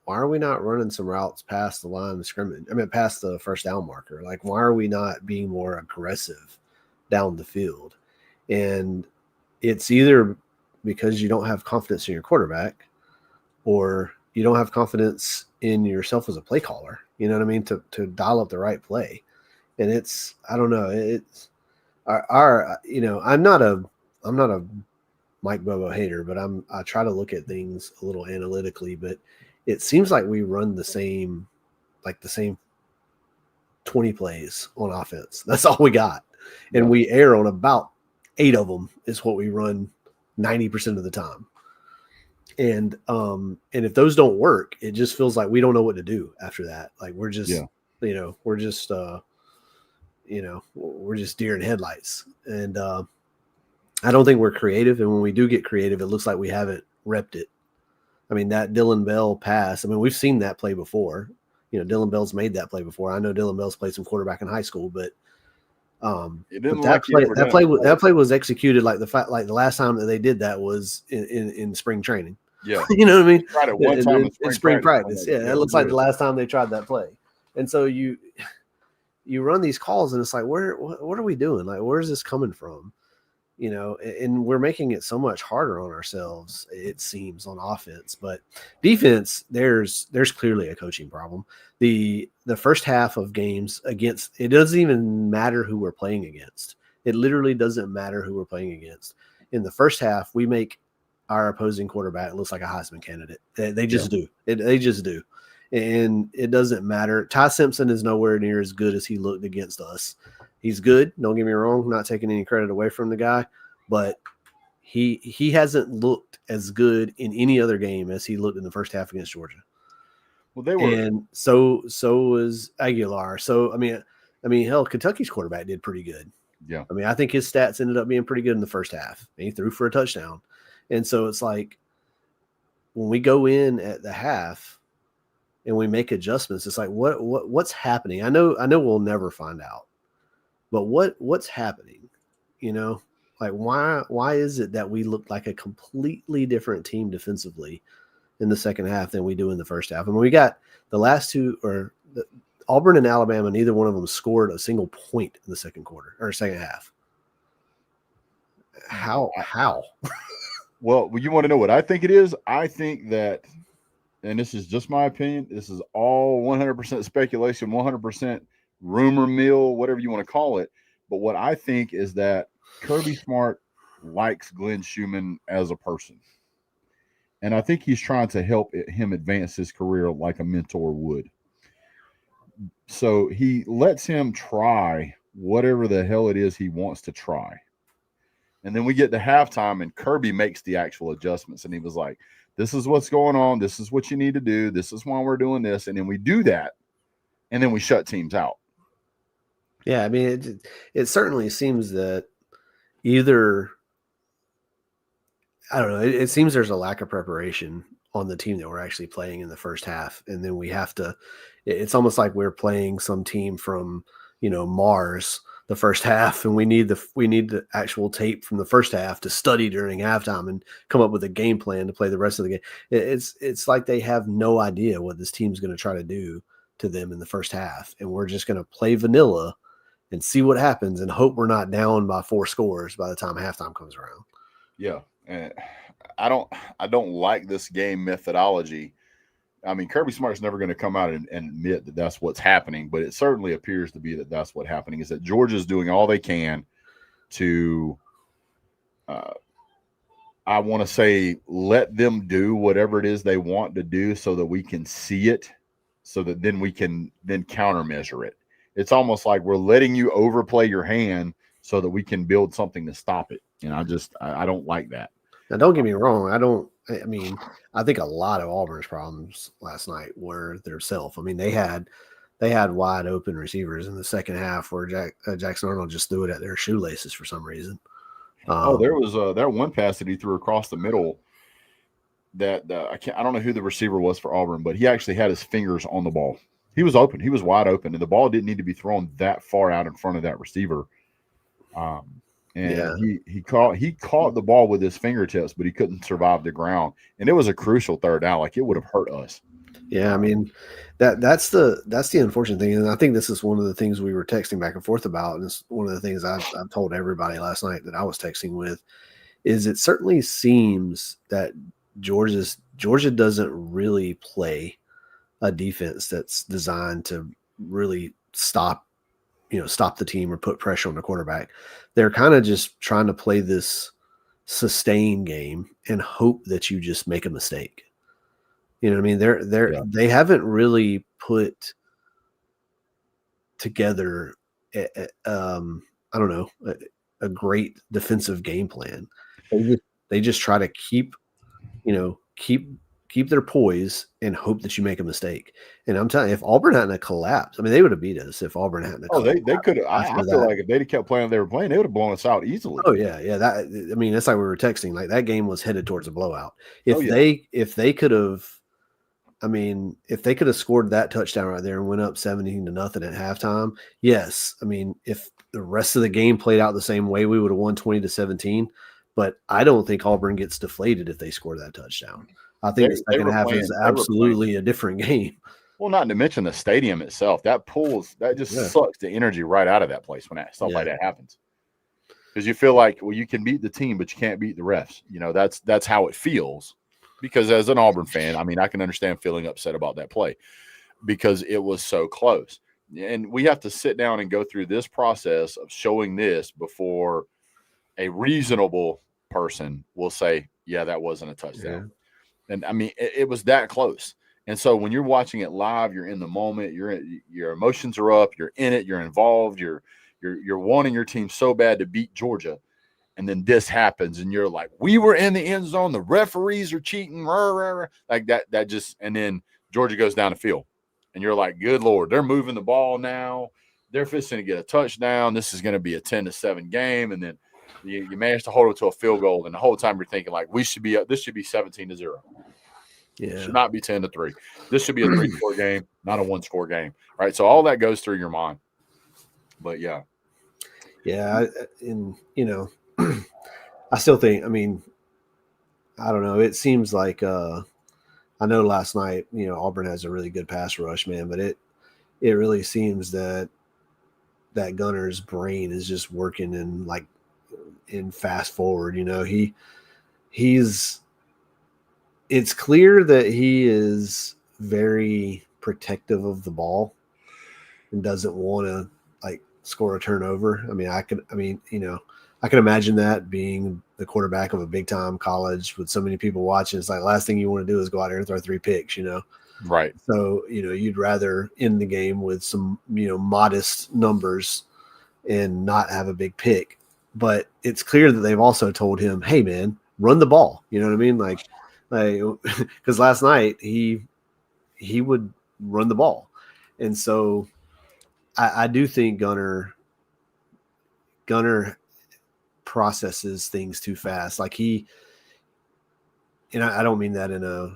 why are we not running some routes past the line of scrimmage? I mean, past the first down marker. Like, why are we not being more aggressive down the field? And it's either because you don't have confidence in your quarterback, or you don't have confidence in yourself as a play caller. You know what I mean? To dial up the right play. And it's, I don't know, it's our I'm not a Mike Bobo hater, but I try to look at things a little analytically, but it seems like we run the same 20 plays on offense. That's all we got. And we err on about 8 of them is what we run 90% of the time. And if those don't work, it just feels like we don't know what to do after that. Like we're just, we're just deer in headlights. And I don't think we're creative. And when we do get creative, it looks like we haven't repped it. I mean, that Dylan Bell pass, I mean, we've seen that play before. Dylan Bell's made that play before. I know Dylan Bell's played some quarterback in high school, but that play was executed like the last time that they did that was in spring training. Yeah. You know what I mean? Tried it one time in spring practice. Yeah, it looks like the last time they tried that play. And so you run these calls and it's like, what are we doing? Like, where is this coming from? And we're making it so much harder on ourselves, it seems, on offense. But defense, there's clearly a coaching problem. The first half of games against, it doesn't even matter who we're playing against. It literally doesn't matter who we're playing against. In the first half, we make our opposing quarterback looks like a Heisman candidate. They just do. They just do. And it doesn't matter. Ty Simpson is nowhere near as good as he looked against us. He's good. Don't get me wrong. I'm not taking any credit away from the guy, but he hasn't looked as good in any other game as he looked in the first half against Georgia. Well, they were, and so was Aguilar. So I mean, hell, Kentucky's quarterback did pretty good. Yeah. I mean, I think his stats ended up being pretty good in the first half. And he threw for a touchdown, and so it's like when we go in at the half and we make adjustments, it's like what's happening? I know we'll never find out. But what's happening? Like why is it that we look like a completely different team defensively in the second half than we do in the first half? I mean, we got the last two, Auburn and Alabama, neither one of them scored a single point in the second half. How? Well, you want to know what I think it is? I think that, and this is just my opinion, this is all 100% speculation, 100% rumor mill, whatever you want to call it. But what I think is that Kirby Smart likes Glenn Schumann as a person. And I think he's trying to help him advance his career like a mentor would. So he lets him try whatever the hell it is he wants to try. And then we get to halftime and Kirby makes the actual adjustments. And he was like, this is what's going on. This is what you need to do. This is why we're doing this. And then we do that. And then we shut teams out. Yeah, I mean, it certainly seems that either, I don't know, it seems there's a lack of preparation on the team that we're actually playing in the first half. And then we have to, it's almost like we're playing some team from, Mars the first half, and we need the actual tape from the first half to study during halftime and come up with a game plan to play the rest of the game. It's like they have no idea what this team's going to try to do to them in the first half. And we're just going to play vanilla and see what happens and hope we're not down by 4 scores by the time halftime comes around. Yeah. And I don't like this game methodology. I mean, Kirby Smart's never going to come out and admit that that's what's happening, but it certainly appears to be that that's what's happening, is that Georgia's doing all they can to, I want to say, let them do whatever it is they want to do so that we can see it, so that then we can then countermeasure it. It's almost like we're letting you overplay your hand so that we can build something to stop it. And I don't like that. Now, don't get me wrong. I think a lot of Auburn's problems last night were their self. I mean, they had wide open receivers in the second half where Jackson Arnold just threw it at their shoelaces for some reason. There was that one pass that he threw across the middle that I don't know who the receiver was for Auburn, but he actually had his fingers on the ball. He was open. He was wide open, and the ball didn't need to be thrown that far out in front of that receiver. He caught the ball with his fingertips, but he couldn't survive the ground. And it was a crucial third down. Like, it would have hurt us. Yeah, I mean, that's the unfortunate thing. And I think this is one of the things we were texting back and forth about. And it's one of the things I've told everybody last night that I was texting with, is it certainly seems that Georgia doesn't really play a defense that's designed to really stop the team or put pressure on the quarterback. They're kind of just trying to play this sustain game and hope that you just make a mistake. You know what I mean? They haven't really put together I don't know, a great defensive game plan. They just try to keep their poise and hope that you make a mistake. And I'm telling you, if Auburn hadn't collapsed, I mean, they would have beat us if Auburn hadn't collapsed. They could have. I feel like if they'd have kept playing, they were playing, they would have blown us out easily. Oh yeah. I mean, that's like we were texting. Like that game was headed towards a blowout. If they could have, I mean, if they could have scored that touchdown right there and went up 17-0 at halftime, yes. I mean, if the rest of the game played out the same way, we would have won 20-17. But I don't think Auburn gets deflated if they score that touchdown. I think the second half is absolutely a different game. Well, not to mention the stadium itself. That just sucks the energy right out of that place when stuff like that happens. Because you feel like, well, you can beat the team, but you can't beat the refs. You know, that's how it feels. Because as an Auburn fan, I mean, I can understand feeling upset about that play because it was so close. And we have to sit down and go through this process of showing this before a reasonable person will say, yeah, that wasn't a touchdown. Yeah. And I mean, it was that close. And so when you're watching it live, you're in the moment, your emotions are up, you're in it, you're involved, you're wanting your team so bad to beat Georgia. And then this happens, and you're like, we were in the end zone, the referees are cheating, like that just, and then Georgia goes down the field. And you're like, good Lord, they're moving the ball now. They're fixing to get a touchdown. This is going to be a 10-7 game. And then you manage to hold it to a field goal. And the whole time you're thinking like, this should be 17-0. Yeah. It should not be 10-3. This should be a 3-score game, not a 1-score game. Right. So all that goes through your mind. But yeah. Yeah. I still think, I mean, I don't know. It seems like, I know last night, Auburn has a really good pass rush, man, but it really seems that Gunner's brain is just working in fast forward. It's clear that he is very protective of the ball and doesn't want to score a turnover. I mean, I can imagine that being the quarterback of a big time college with so many people watching. It's like last thing you want to do is go out there and throw 3 picks, Right. So, you'd rather end the game with some, modest numbers and not have a big pick. But it's clear that they've also told him, hey man, run the ball. You know what I mean? Like, because last night he would run the ball. And so I do think Gunner processes things too fast. Like and I don't mean that in a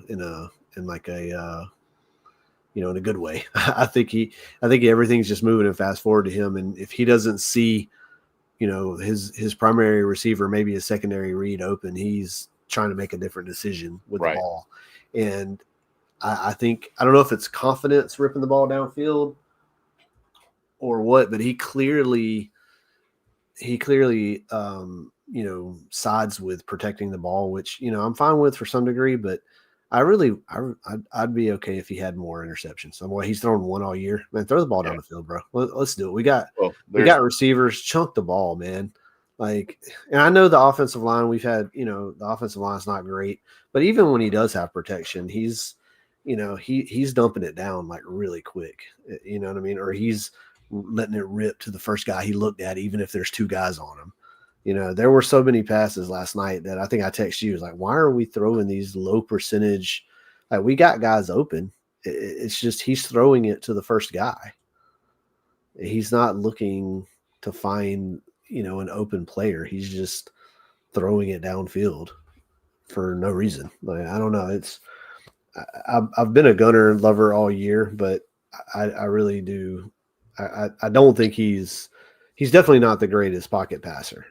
good way. I think everything's just moving and fast forward to him. And if he doesn't see, his primary receiver, maybe his secondary read open, he's trying to make a different decision with the ball. And I think, I don't know if it's confidence ripping the ball downfield or what, but he clearly sides with protecting the ball, which, I'm fine with for some degree, but I'd be okay if he had more interceptions. He's thrown 1 all year. Man, throw the ball down the field, bro. Let's do it. We got receivers, chunk the ball, man. And I know the offensive line we've had, the offensive line's not great, but even when he does have protection, he's dumping it down really quick. You know what I mean? Or he's letting it rip to the first guy he looked at, even if there's 2 guys on him. There were so many passes last night that I think I texted you, why are we throwing these low percentage? We got guys open. It's just he's throwing it to the first guy. He's not looking to find, an open player. He's just throwing it downfield for no reason. I don't know. I've been a Gunner lover all year, but I really do. I don't think he's definitely not the greatest pocket passer.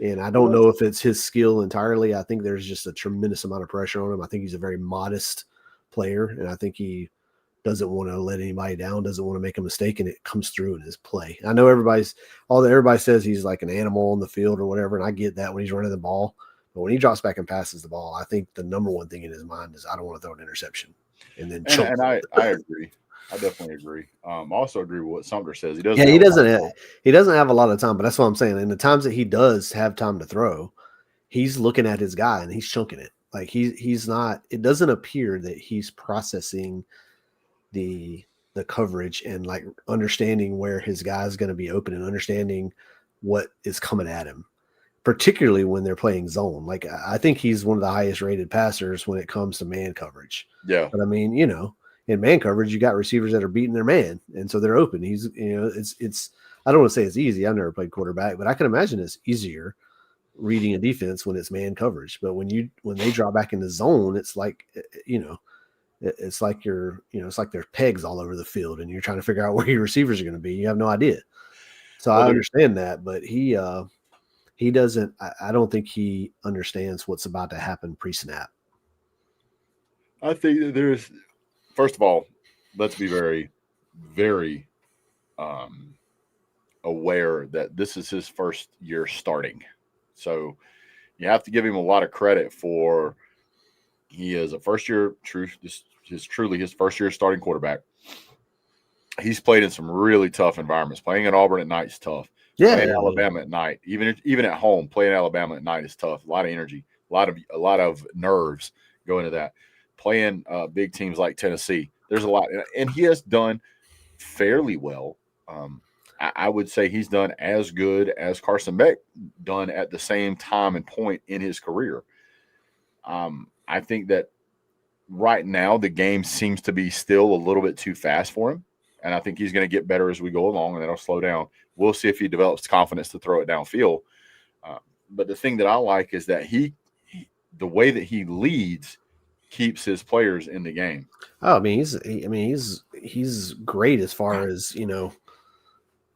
And I don't know if it's his skill entirely. I think there's just a tremendous amount of pressure on him. I think he's a very modest player, and I think he doesn't want to let anybody down, doesn't want to make a mistake, and it comes through in his play. I know everybody says he's like an animal on the field or whatever, and I get that when he's running the ball. But when he drops back and passes the ball, I think the number one thing in his mind is I don't want to throw an interception. And then And I agree. I definitely agree. I also agree with what Sumter says. He doesn't. Yeah, have he a lot of doesn't. time. He doesn't have a lot of time, but that's what I'm saying. And the times that he does have time to throw, he's looking at his guy and he's chunking it. Like he's not. It doesn't appear that he's processing the coverage and like understanding where his guy's going to be open and understanding what is coming at him, particularly when they're playing zone. Like I think he's one of the highest rated passers when it comes to man coverage. Yeah. But I mean, in man coverage, you got receivers that are beating their man, and so they're open. He's, it's. I don't want to say it's easy. I've never played quarterback, but I can imagine it's easier reading a defense when it's man coverage. But when they drop back in the zone, it's like, it's like it's like there's pegs all over the field, and you're trying to figure out where your receivers are going to be. You have no idea. So I understand that, but he doesn't. I don't think he understands what's about to happen pre-snap. I think that there's, first of all, let's be very, very aware that this is his first year starting. So you have to give him a lot of credit for he is a first year this is truly his first year starting quarterback. He's played in some really tough environments. Playing at Auburn at night is tough. Yeah, playing Alabama at night, even at home, playing Alabama at night is tough. A lot of energy, a lot of nerves go into that. Playing big teams like Tennessee, there's a lot, and he has done fairly well. I would say he's done as good as Carson Beck done at the same time and point in his career. I think that right now the game seems to be still a little bit too fast for him, and I think he's going to get better as we go along, and that'll slow down. We'll see if he develops confidence to throw it downfield. But the thing that I like is that the way that he leads keeps his players in the game. Oh, I mean, he's great as far as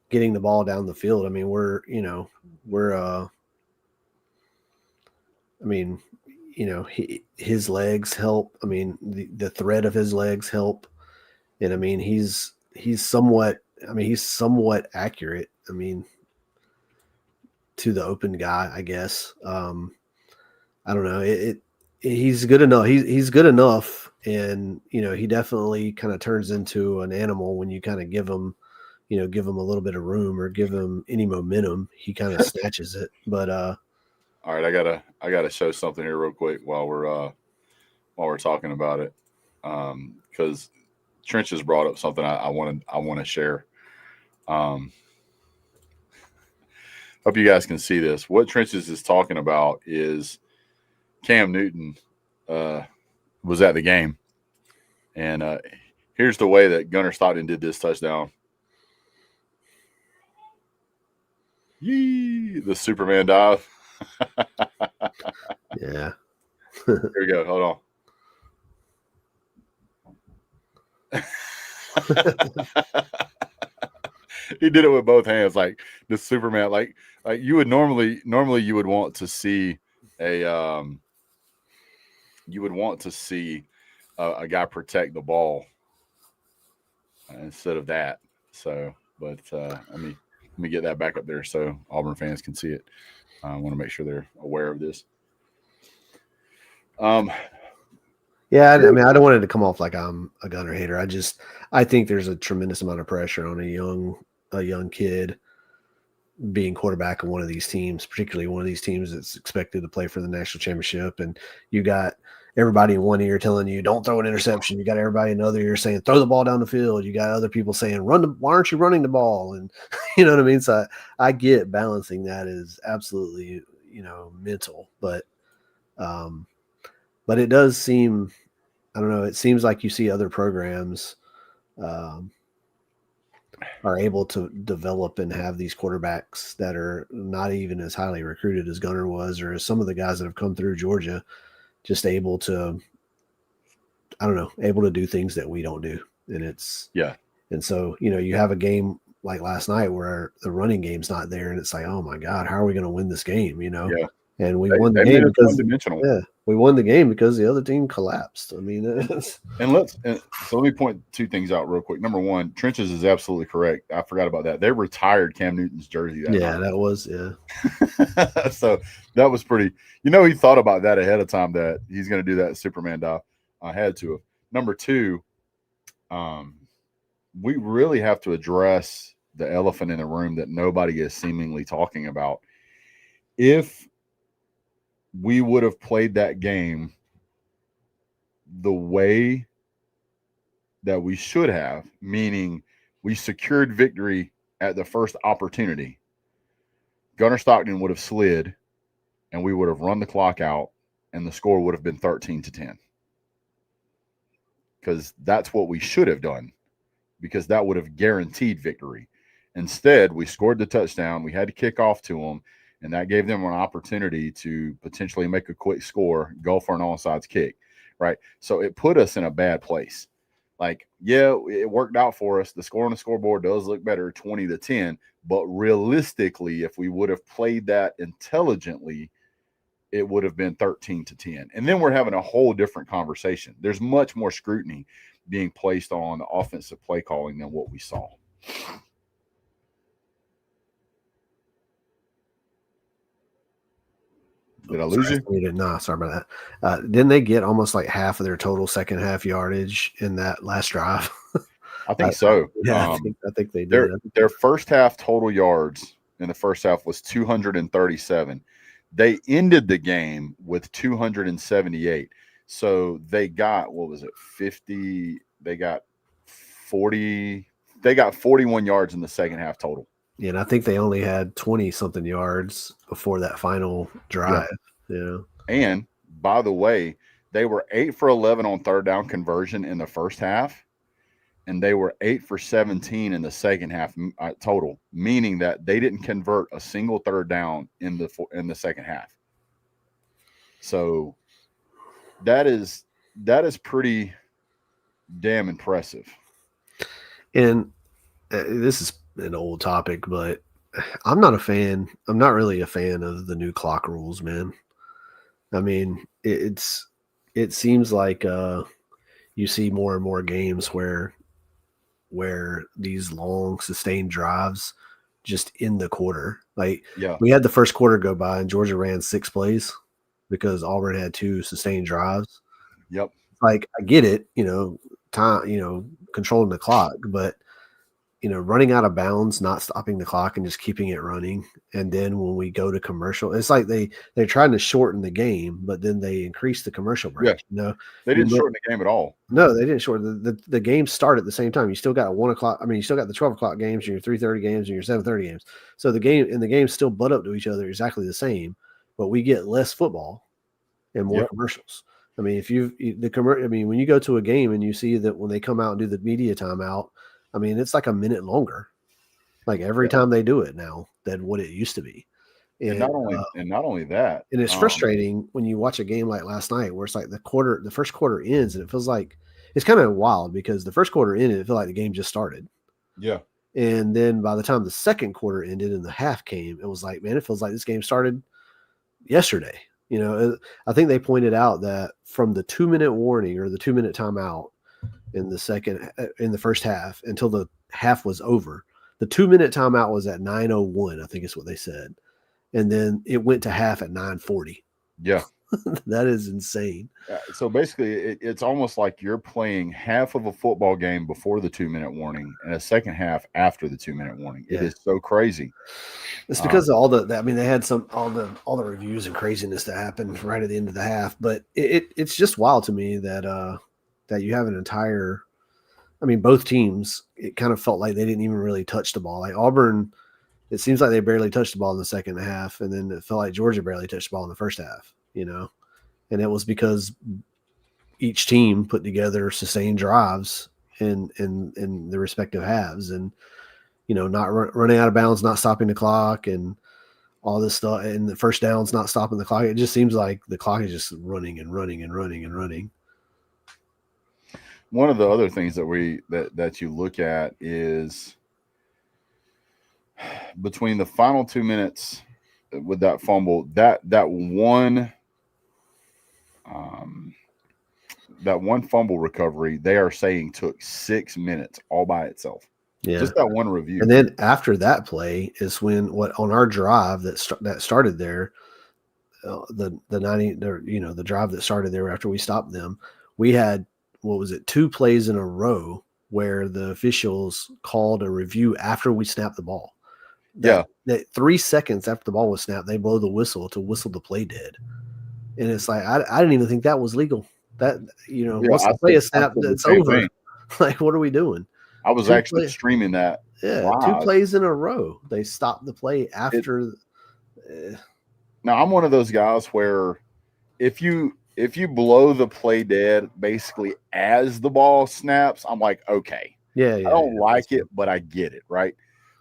getting the ball down the field. I mean, his legs help. I mean, the thread of his legs help, and I mean, he's somewhat accurate. I mean, to the open guy, I guess. I don't know. He's good enough. He's good enough, and he definitely kind of turns into an animal when you kind of give him a little bit of room or give him any momentum. He kind of snatches it. But all right, I gotta show something here real quick while we're talking about it, because Trench has brought up something I want to share. Hope you guys can see this. What Trenches is talking about is Cam Newton was at the game, and here's the way that Gunnar Stockton did this touchdown. Yee! The Superman dive. Yeah. Here we go. Hold on. He did it with both hands, like the Superman. Like you would normally you would want to see a guy protect the ball instead of that. So, but let me get that back up there so Auburn fans can see it. I want to make sure they're aware of this. Yeah, I mean, I don't want it to come off like I'm a Gunner hater. I think there's a tremendous amount of pressure on a young kid being quarterback of one of these teams, particularly one of these teams that's expected to play for the national championship. And you got everybody in one ear telling you don't throw an interception. You got everybody in the other ear saying throw the ball down the field. You got other people saying why aren't you running the ball? And you know what I mean? So I get balancing that is absolutely mental, but it does seem, I don't know, it seems like you see other programs are able to develop and have these quarterbacks that are not even as highly recruited as Gunner was, or as some of the guys that have come through Georgia, just able to do things that we don't do. And and so, you have a game like last night where the running game's not there, and it's like, oh my God, how are we going to win this game? Yeah. and we won the They made game us because one-dimensional. we won the game because the other team collapsed. I mean, So let me point two things out real quick. Number one, Trenches is absolutely correct. I forgot about that. They retired Cam Newton's jersey that night. that was So that was pretty. He thought about that ahead of time that he's going to do that Superman dive. I had to have. Number two, we really have to address the elephant in the room that nobody is seemingly talking about. If we would have played that game the way that we should have, meaning we secured victory at the first opportunity, Gunnar Stockton would have slid and we would have run the clock out and the score would have been 13-10. Because that's what we should have done, because that would have guaranteed victory. Instead, we scored the touchdown. We had to kick off to them, and that gave them an opportunity to potentially make a quick score, go for an onside kick, right? So it put us in a bad place. Like, yeah, it worked out for us. The score on the scoreboard does look better, 20-10. But realistically, if we would have played that intelligently, it would have been 13-10. And then we're having a whole different conversation. There's much more scrutiny being placed on the offensive play calling than what we saw. Did I lose you? No, sorry about that. Didn't they get almost like half of their total second half yardage in that last drive? I think so. Yeah, I think they did. Their first half total yards in the first half was 237. They ended the game with 278. So they got, 50? They got 40. They got 41 yards in the second half total. Yeah, and I think they only had 20-something yards before that final drive. Yeah. And by the way, they were 8 for 11 on third down conversion in the first half, and they were 8 for 17 in the second half total, meaning that they didn't convert a single third down in the second half. So that is pretty damn impressive. And this is an old topic, but I'm not a fan. I'm not really a fan of the new clock rules, man. I mean, it seems like you see more and more games where these long sustained drives just in the quarter. Like, we had the first quarter go by and Georgia ran 6 plays because Auburn had 2 sustained drives. Yep. Like, I get it, time, controlling the clock, but running out of bounds, not stopping the clock and just keeping it running. And then when we go to commercial, it's like they're trying to shorten the game, but then they increase the commercial break. Yeah. They didn't shorten the game at all. No, they didn't shorten the games start at the same time. You still got 1 o'clock. I mean, you still got the 12 o'clock games and your 3:30 games and your 7:30 games. So the games still butt up to each other exactly the same, but we get less football and more commercials. I mean, when you go to a game and you see that when they come out and do the media timeout, I mean, it's like a minute longer, like every time they do it now than what it used to be. And not only that, and it's frustrating when you watch a game like last night, where it's like the first quarter ends, and it feels like it's kind of wild because the first quarter ended, it felt like the game just started. Yeah. And then by the time the second quarter ended and the half came, it was like, man, it feels like this game started yesterday. I think they pointed out that from the 2-minute warning or the 2-minute timeout in the first half until the half was over, the 2-minute timeout was at 9:01, I think is what they said. And then it went to half at 9:40. Yeah. That is insane. So basically it's almost like you're playing half of a football game before the 2-minute warning and a second half after the 2-minute warning. It is so crazy. It's because of all they had all the reviews and craziness that happened right at the end of the half, but it's just wild to me that you have an entire, both teams, it kind of felt like they didn't even really touch the ball. Like Auburn, it seems like they barely touched the ball in the second half, and then it felt like Georgia barely touched the ball in the first half, and it was because each team put together sustained drives in the respective halves, and not running out of bounds, not stopping the clock, and all this stuff, and the first downs not stopping the clock. It just seems like the clock is just running and running and running and running. One of the other things that you look at is between the final 2 minutes with that fumble, um, that one fumble recovery, they are saying took 6 minutes all by itself. Yeah. Just that one review. And then after that play is when on our drive that started there, the 90, the drive that started there after we stopped them, we had, what was it, 2 plays in a row where the officials called a review after we snapped the ball. That 3 seconds after the ball was snapped, they blow the whistle to whistle the play dead. And it's like, I didn't even think that was legal. That, once the play is snapped, it's over. Thing. Like, what are we doing? I was actually streaming that. Yeah, live. 2 plays in a row. They stopped the play after. Now, I'm one of those guys where if you blow the play dead basically as the ball snaps, I'm like, okay. Yeah, I don't like it, but I get it, right?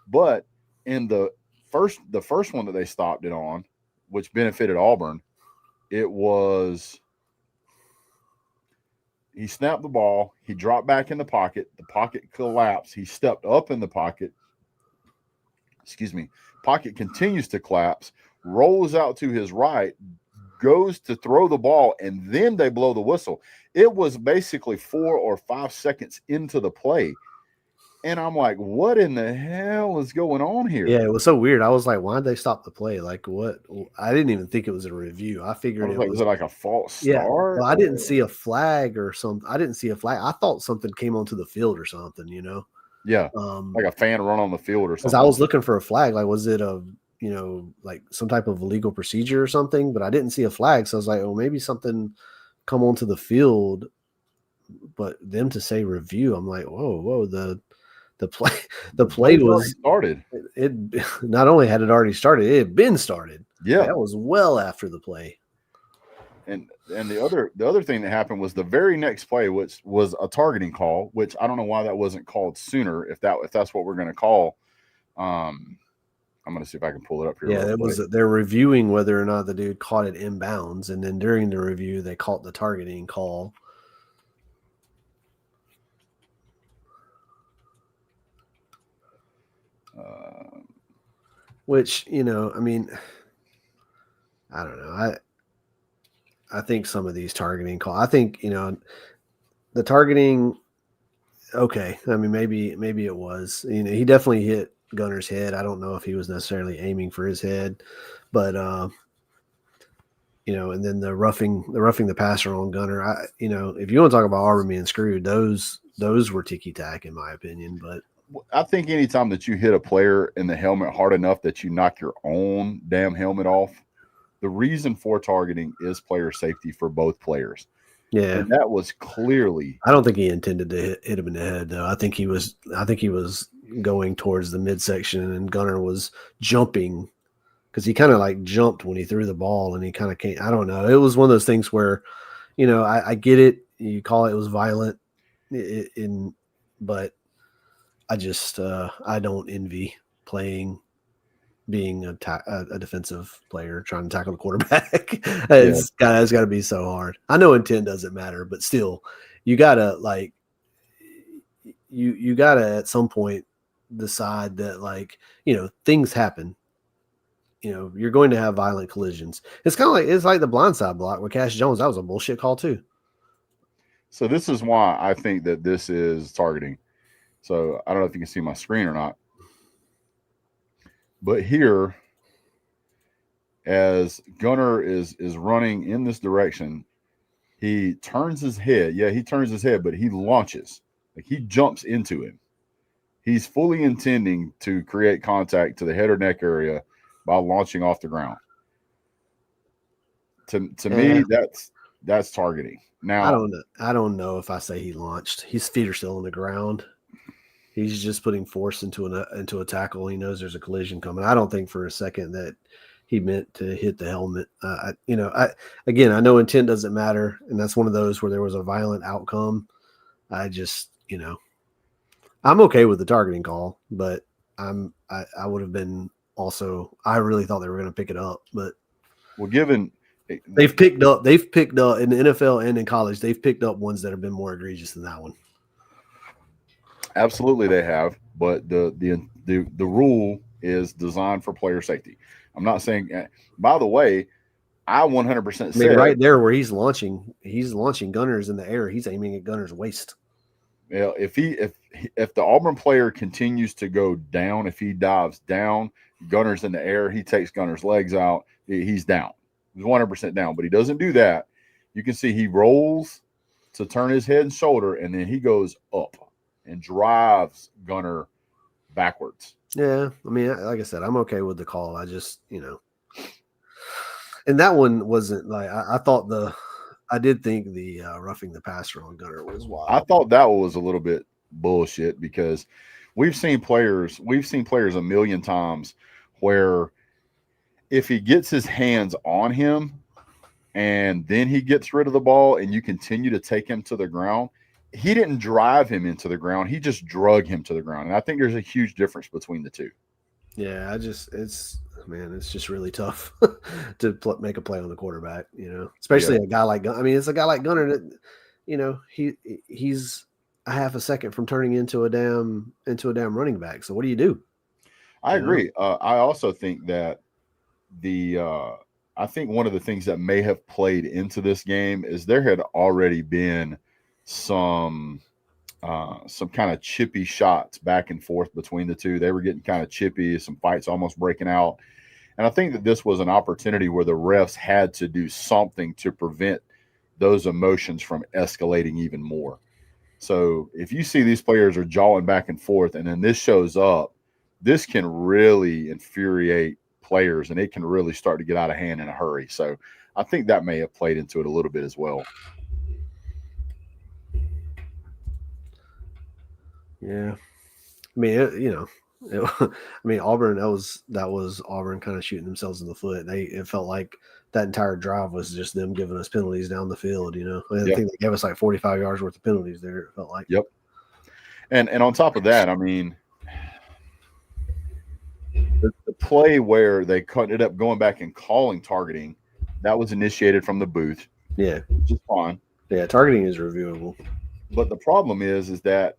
But in the first one that they stopped it on, which benefited Auburn, it was he snapped the ball, he dropped back in the pocket collapsed, he stepped up in the pocket. Pocket continues to collapse, rolls out to his right, goes to throw the ball, and then they blow the whistle. It was basically 4 or 5 seconds into the play. And I'm like, what in the hell is going on here? Yeah, it was so weird. I was like, why did they stop the play? Like, what? I didn't even think it was a review. I figured was it like a false start? Yeah, well, I didn't see a flag or something. I didn't see a flag. I thought something came onto the field or something, Yeah, like a fan run on the field or something. Because I was looking for a flag. Like, was it like some type of legal procedure or something? But I didn't see a flag. So I was like, oh, maybe something come onto the field. But them to say review, I'm like, whoa, the play was started. It not only had it already started, it had been started. Yeah, that was well after the play. And the other thing that happened was the very next play, which was a targeting call, which I don't know why that wasn't called sooner. If that's what we're going to call, I'm going to see if I can pull it up here. Yeah, they're reviewing whether or not the dude caught it inbounds, and then during the review they caught the targeting call. Which, I mean, I don't know. I think some of these targeting calls, I think, the targeting, okay. I mean, maybe it was, he definitely hit Gunner's head. I don't know if he was necessarily aiming for his head, but, and then the roughing the passer on Gunner. If you want to talk about Auburn being screwed, those were ticky-tack in my opinion, but I think anytime that you hit a player in the helmet hard enough that you knock your own damn helmet off, the reason for targeting is player safety for both players. Yeah, and that was clearly. I don't think he intended to hit him in the head, though. I think he was going towards the midsection, and Gunner was jumping because he kind of like jumped when he threw the ball, and he kind of came. I don't know. It was one of those things where, I get it. You call it was violent, but I just I don't envy being a defensive player trying to tackle the quarterback. It's got to be so hard. I know intent doesn't matter, but still, you gotta you gotta at some point decide that things happen. You're going to have violent collisions. It's kind of like the blindside block with Cash Jones. That was a bullshit call too. So this is why I think that this is targeting. So I don't know if you can see my screen or not. But here, as Gunner is running in this direction, he turns his head. Yeah, he turns his head, but he launches. Like he jumps into him. He's fully intending to create contact to the head or neck area by launching off the ground. To me, that's targeting. Now I don't know if I say he launched. His feet are still on the ground. He's just putting force into a tackle. He knows there's a collision coming. I don't think for a second that he meant to hit the helmet. I know intent doesn't matter, and that's one of those where there was a violent outcome. I just, I'm okay with the targeting call, but I would have been also. I really thought they were going to pick it up, but given they've picked up in the NFL and in college, they've picked up ones that have been more egregious than that one. Absolutely, they have, but the rule is designed for player safety. I'm not saying. By the way, I 100% I mean, said, right there where he's launching gunners in the air. He's aiming at Gunner's waist. you know, if the Auburn player continues to go down, if he dives down, Gunner's in the air, he takes Gunner's legs out, he's down. He's 100% down, but he doesn't do that. You can see he rolls to turn his head and shoulder, and then he goes up and drives Gunner backwards. Yeah, I mean, like I said, I'm okay with the call. I just, and that one wasn't like I did think the roughing the passer on Gunner was wild. I thought that was a little bit bullshit because we've seen players a million times where if he gets his hands on him and then he gets rid of the ball and you continue to take him to the ground, he didn't drive him into the ground. He just drug him to the ground. And I think there's a huge difference between the two. Yeah, it's just really tough to make a play on the quarterback, especially a guy like Gunner. I mean, it's a guy like Gunner that, he's a half a second from turning into a damn running back. So what do you do? I agree. I also think that I think one of the things that may have played into this game is there had already been some kind of chippy shots back and forth between the two. They were getting kind of chippy, some fights almost breaking out. And I think that this was an opportunity where the refs had to do something to prevent those emotions from escalating even more. So if you see these players are jawing back and forth and then this shows up, this can really infuriate players and it can really start to get out of hand in a hurry. So I think that may have played into it a little bit as well. Yeah. I mean, Auburn, that was Auburn kind of shooting themselves in the foot. It felt like that entire drive was just them giving us penalties down the field, I think they gave us like 45 yards worth of penalties there, it felt like. Yep. And on top of that, I mean, the play where they ended up going back and calling targeting, that was initiated from the booth. Yeah. Which is fine. Yeah, targeting is reviewable. But the problem is that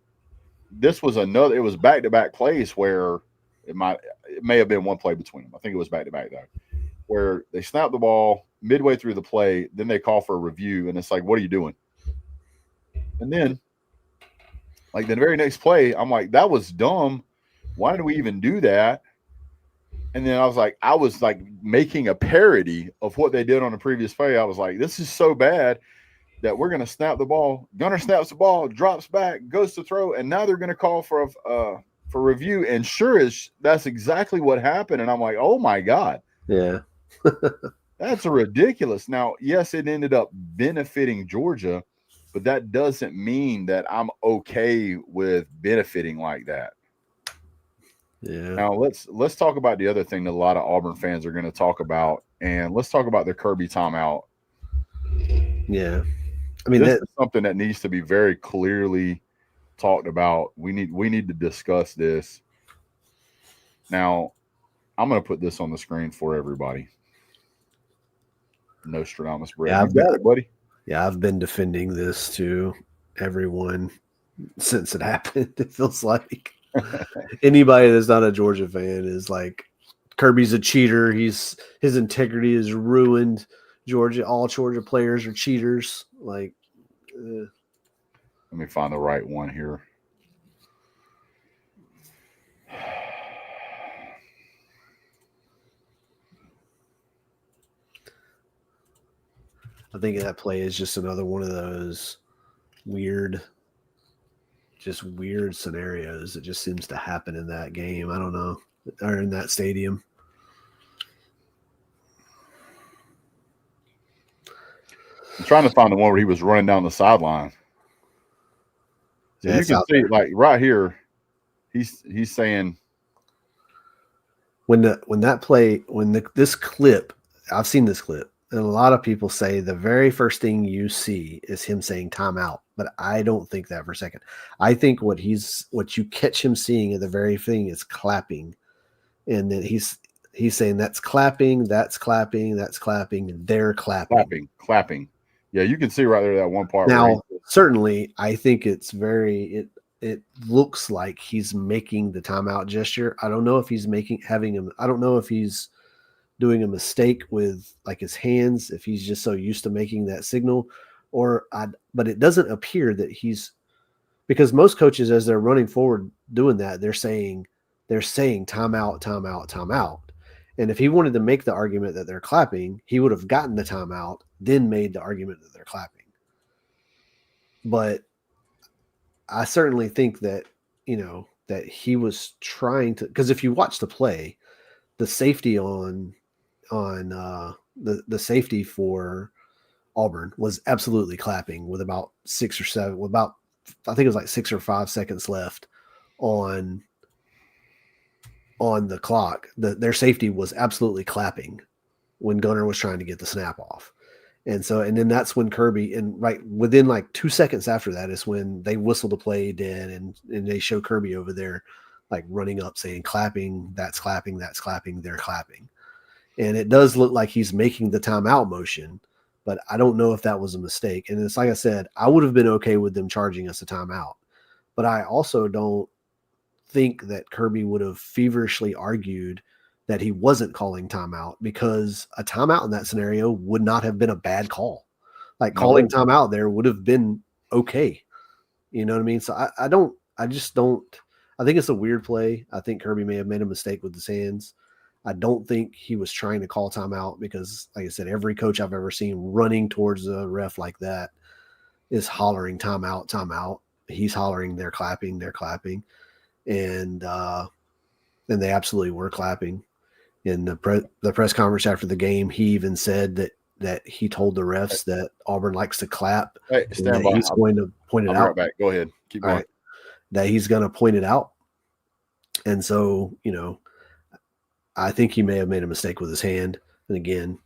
this was it was back-to-back plays where it may have been one play between them. I think it was back-to-back though, where they snap the ball midway through the play, then they call for a review, and it's like, what are you doing? And then, like the very next play, I'm like, that was dumb. Why did we even do that? And then I was like making a parody of what they did on the previous play. I was like, this is so bad that we're going to snap the ball. Gunner snaps the ball, drops back, goes to throw, and now they're going to call for review. And sure as that's exactly what happened. And I'm like, oh my God. Yeah. That's ridiculous. Now, yes, it ended up benefiting Georgia, but that doesn't mean that I'm okay with benefiting like that. Yeah. Now let's talk about the other thing that a lot of Auburn fans are going to talk about, and let's talk about the Kirby timeout. Yeah. I mean, this is something that needs to be very clearly talked about. We need to discuss this. Now, I'm going to put this on the screen for everybody. Nostradamus, Brett. Yeah, you got it, buddy. Yeah, I've been defending this to everyone since it happened. It feels like anybody that's not a Georgia fan is like, Kirby's a cheater. His integrity is ruined. All Georgia players are cheaters. Like, let me find the right one here. I think that play is just another one of those weird scenarios that just seems to happen in that game. I don't know, or in that stadium. I'm trying to find the one where he was running down the sideline. So you can see, like right here, he's saying this clip, I've seen this clip, and a lot of people say the very first thing you see is him saying timeout, but I don't think that for a second. I think what you catch him seeing at the very thing is clapping, and then he's saying that's clapping, that's clapping, that's clapping, they're clapping. Clapping. Yeah, you can see right there that one part. Now, certainly, I think it's it looks like he's making the timeout gesture. I don't know if he's I don't know if he's doing a mistake with like his hands, if he's just so used to making that signal, but it doesn't appear that he's, because most coaches, as they're running forward doing that, they're saying timeout, timeout, timeout. And if he wanted to make the argument that they're clapping, he would have gotten the timeout, then made the argument that they're clapping. But I certainly think that, that he was trying to, because if you watch the play, the safety on the safety for Auburn was absolutely clapping with about 6 or 7, with about, I think it was like 6 or 5 seconds left on the clock. Their safety was absolutely clapping when Gunner was trying to get the snap off. And then that's when Kirby, and right within like 2 seconds after that is when they whistle the play dead, and they show Kirby over there like running up saying clapping, that's clapping, they're clapping. And it does look like he's making the timeout motion, but I don't know if that was a mistake. And it's like I said, I would have been okay with them charging us a timeout, but I also don't think that Kirby would have feverishly argued that he wasn't calling timeout, because a timeout in that scenario would not have been a bad call. Like calling timeout there would have been okay. You know what I mean? So I just don't, I think it's a weird play. I think Kirby may have made a mistake with his hands. I don't think he was trying to call timeout, because like I said, every coach I've ever seen running towards the ref like that is hollering timeout, timeout. He's hollering, they're clapping. And they absolutely were clapping. In the press conference after the game, he even said that he told the refs that Auburn likes to clap. Hey, stand by. He's going to point it out. Right back. Go ahead. Keep going. Right. That he's going to point it out. And so, I think he may have made a mistake with his hand. And again,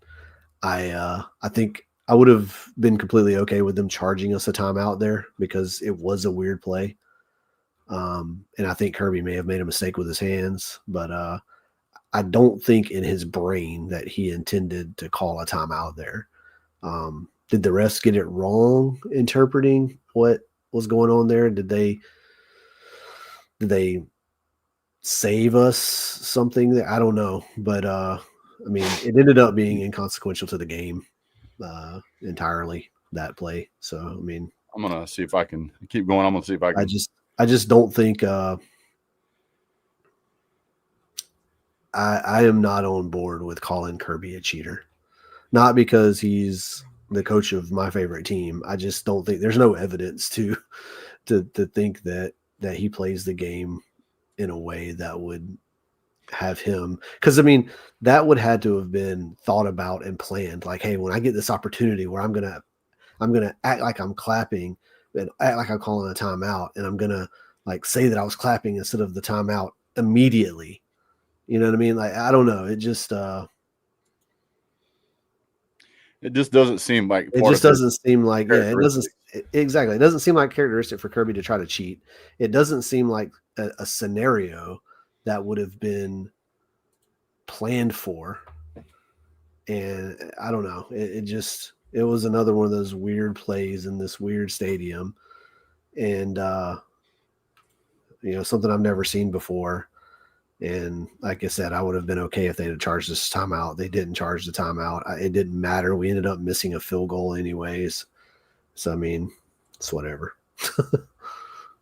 I think I would have been completely okay with them charging us a timeout there, because it was a weird play. And I think Kirby may have made a mistake with his hands, but I don't think in his brain that he intended to call a timeout there. Did the refs get it wrong interpreting what was going on there? Did they save us something that I don't know, but I mean, it ended up being inconsequential to the game entirely, that play. So I mean, I'm gonna see if I can keep going. I'm gonna see if I can. I just don't think I am not on board with calling Kirby a cheater. Not because he's the coach of my favorite team. I just don't think there's no evidence to think that he plays the game in a way that would have him. Because I mean, that would had to have been thought about and planned. Like, hey, when I get this opportunity where I'm gonna act like I'm clapping and act like I'm calling a timeout, and I'm gonna like say that I was clapping instead of the timeout immediately. You know what I mean? Like, I don't know. It just doesn't seem like it doesn't seem like exactly. It doesn't seem like characteristic for Kirby to try to cheat. It doesn't seem like a scenario that would have been planned for. And I don't know. It was another one of those weird plays in this weird stadium. And something I've never seen before. And like I said, I would have been okay if they had charged this timeout. They didn't charge the timeout. It didn't matter. We ended up missing a field goal anyways. So, I mean, it's whatever.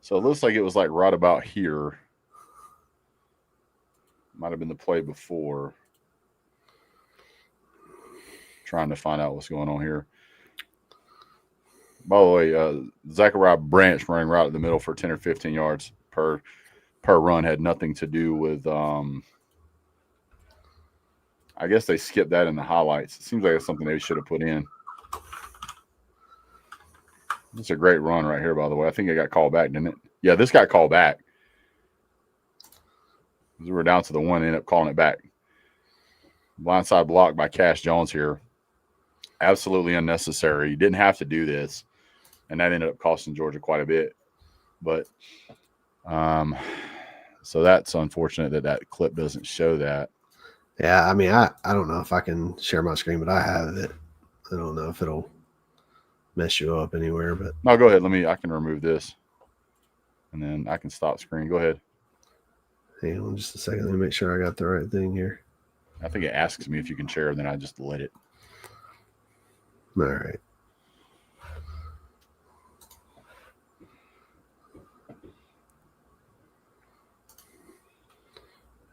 So it looks like it was like right about here. Might have been the play before. Trying to find out what's going on here. By the way, Zachariah Branch running right at the middle for 10 or 15 yards per run had nothing to do with I guess they skipped that in the highlights. It seems like it's something they should have put in. It's a great run right here, by the way. I think it got called back, didn't it? Yeah, this got called back. We were down to the one, ended up calling it back. Blindside block by Cash Jones here. Absolutely unnecessary. You didn't have to do this. And that ended up costing Georgia quite a bit. But so that's unfortunate that clip doesn't show that. Yeah, I mean, I don't know if I can share my screen, but I have it. I don't know if it'll mess you up anywhere, but no, go ahead. I can remove this. And then I can stop screen. Go ahead. Hang on just a second. Let me make sure I got the right thing here. I think it asks me if you can share, and then I just let it. All right.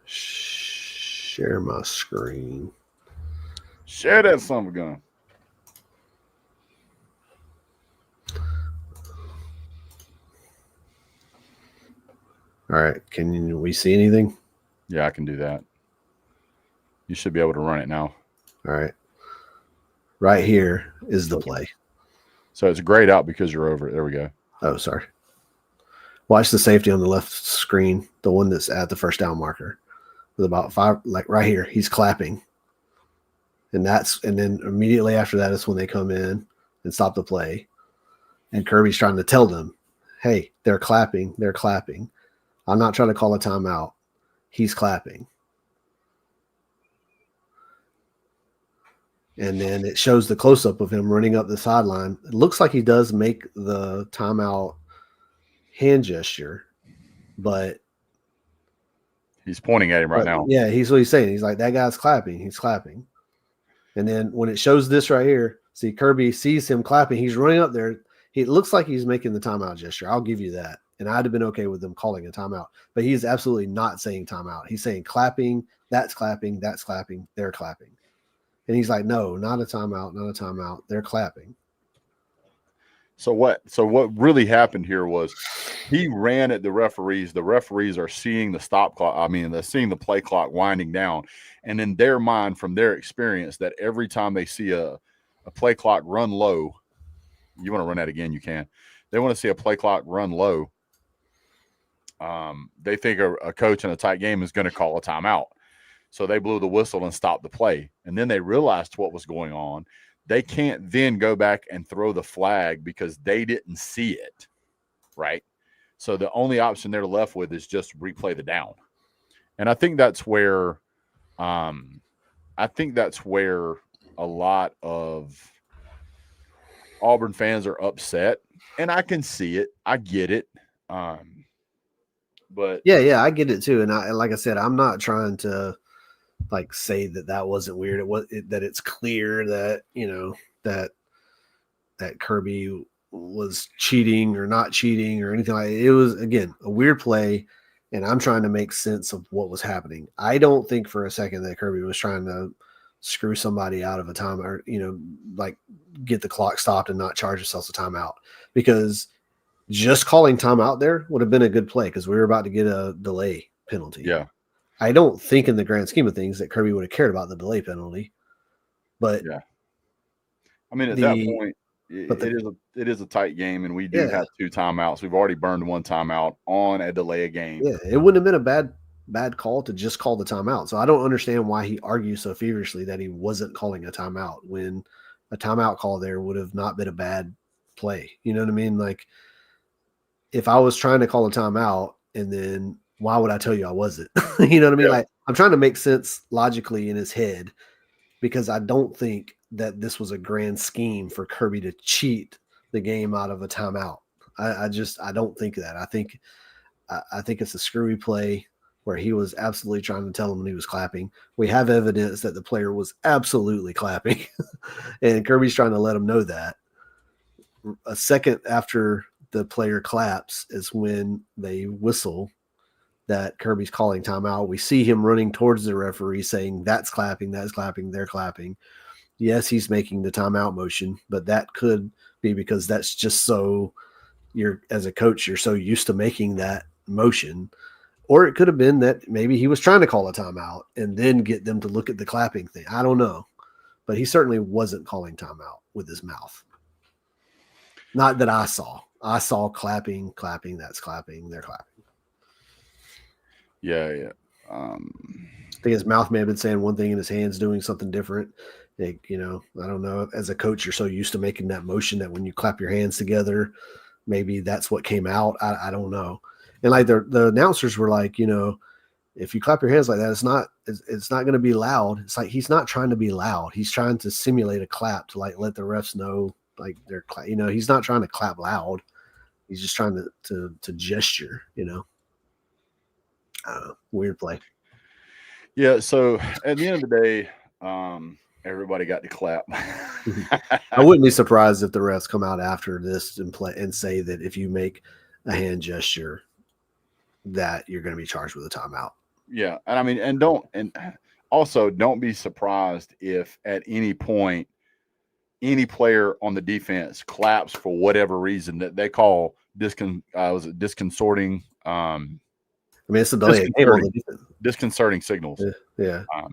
Share my screen. Share that son of a gun. All right. Can we see anything? Yeah, I can do that. You should be able to run it now. All right. Right here is the play. So it's grayed out because you're over it. There we go. Oh, sorry. Watch the safety on the left screen, the one that's at the first down marker. With about 5, like right here, he's clapping. And then immediately after that is when they come in and stop the play. And Kirby's trying to tell them, hey, they're clapping. They're clapping. I'm not trying to call a timeout. He's clapping. And then it shows the close-up of him running up the sideline. It looks like he does make the timeout hand gesture, but he's pointing at him right now. Yeah, he's what he's saying. He's like, that guy's clapping. He's clapping. And then when it shows this right here, see Kirby sees him clapping. He's running up there. It looks like he's making the timeout gesture. I'll give you that. And I'd have been okay with them calling a timeout. But he's absolutely not saying timeout. He's saying clapping, that's clapping, they're clapping. And he's like, no, not a timeout, not a timeout. They're clapping. So what really happened here was he ran at the referees. The referees are seeing the stop clock. I mean, they're seeing the play clock winding down. And in their mind, from their experience, that every time they see a play clock run low, you want to run that again, you can. They want to see a play clock run low. They think a coach in a tight game is going to call a timeout. So they blew the whistle and stopped the play. And then they realized what was going on. They can't then go back and throw the flag because they didn't see it, right? So the only option they're left with is just replay the down. And I think that's where a lot of Auburn fans are upset. And I can see it. I get it. But yeah, I get it too. And like I said, I'm not trying to like say that wasn't weird. That it's clear that, you know, that Kirby was cheating or not cheating or anything like that. It was, again, a weird play, and I'm trying to make sense of what was happening. I don't think for a second that Kirby was trying to screw somebody out of a time or, you know, like get the clock stopped and not charge themselves a timeout, because just calling timeout there would have been a good play because we were about to get a delay penalty. Yeah. I don't think in the grand scheme of things that Kirby would have cared about the delay penalty, but yeah, I mean, at that point, it is a tight game, and we do have 2 timeouts. We've already burned 1 timeout on a delay a game. Yeah, it wouldn't have been a bad call to just call the timeout. So I don't understand why he argues so feverishly that he wasn't calling a timeout when a timeout call there would have not been a bad play. You know what I mean? Like, if I was trying to call a timeout, and then why would I tell you I wasn't? You know what I mean? Yeah. Like, I'm trying to make sense logically in his head, because I don't think that this was a grand scheme for Kirby to cheat the game out of a timeout. I don't think that. I think it's a screwy play where he was absolutely trying to tell him when he was clapping. We have evidence that the player was absolutely clapping, and Kirby's trying to let him know that. A second after the player claps is when they whistle that Kirby's calling timeout. We see him running towards the referee saying, that's clapping, they're clapping. Yes, he's making the timeout motion, but that could be because that's just so as a coach, you're so used to making that motion. Or it could have been that maybe he was trying to call a timeout and then get them to look at the clapping thing. I don't know. But he certainly wasn't calling timeout with his mouth. Not that I saw. I saw clapping, that's clapping, they're clapping. Yeah. I think his mouth may have been saying one thing and his hands doing something different. Like, you know, I don't know. As a coach, you're so used to making that motion that when you clap your hands together, maybe that's what came out. I don't know. And like the announcers were like, you know, if you clap your hands like that, it's not going to be loud. It's like he's not trying to be loud. He's trying to simulate a clap to like let the refs know like they're, you know, he's not trying to clap loud. He's just trying to gesture, you know. Weird play. Yeah. So at the end of the day, everybody got to clap. I wouldn't be surprised if the refs come out after this and play and say that if you make a hand gesture, that you're going to be charged with a timeout. Yeah, and I mean, and don't be surprised if at any point any player on the defense claps for whatever reason that they call was it disconcerting I mean, it's a delay of game on the defense. Disconcerting signals. Yeah. I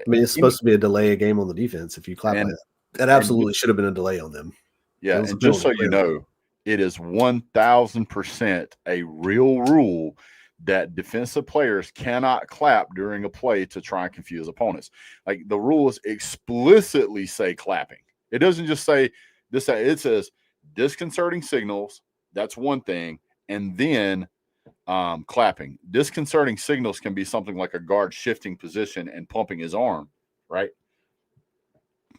mean, it's supposed to be a delay of game on the defense if you clap like that. That absolutely should have been a delay on them. Yeah, and just so you know, it is 1,000% a real rule that defensive players cannot clap during a play to try and confuse opponents. Like the rules explicitly say clapping. It doesn't just say this. It says disconcerting signals. That's one thing, and then clapping. Disconcerting signals can be something like a guard shifting position and pumping his arm, right?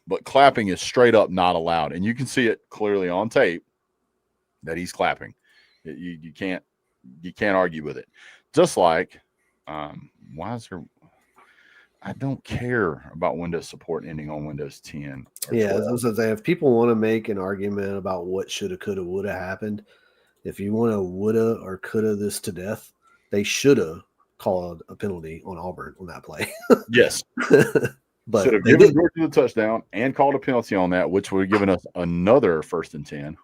But clapping is straight up not allowed, and you can see it clearly on tape that he's clapping. You can't argue with it. Just like, why is there? I don't care about Windows support ending on Windows 10. Yeah, I was gonna say, if people want to make an argument about what shoulda, coulda, woulda happened, if you want to woulda or coulda this to death, they shoulda called a penalty on Auburn on that play. Yes. But should have given Georgia the touchdown and called a penalty on that, which would have given us another 1st and 10.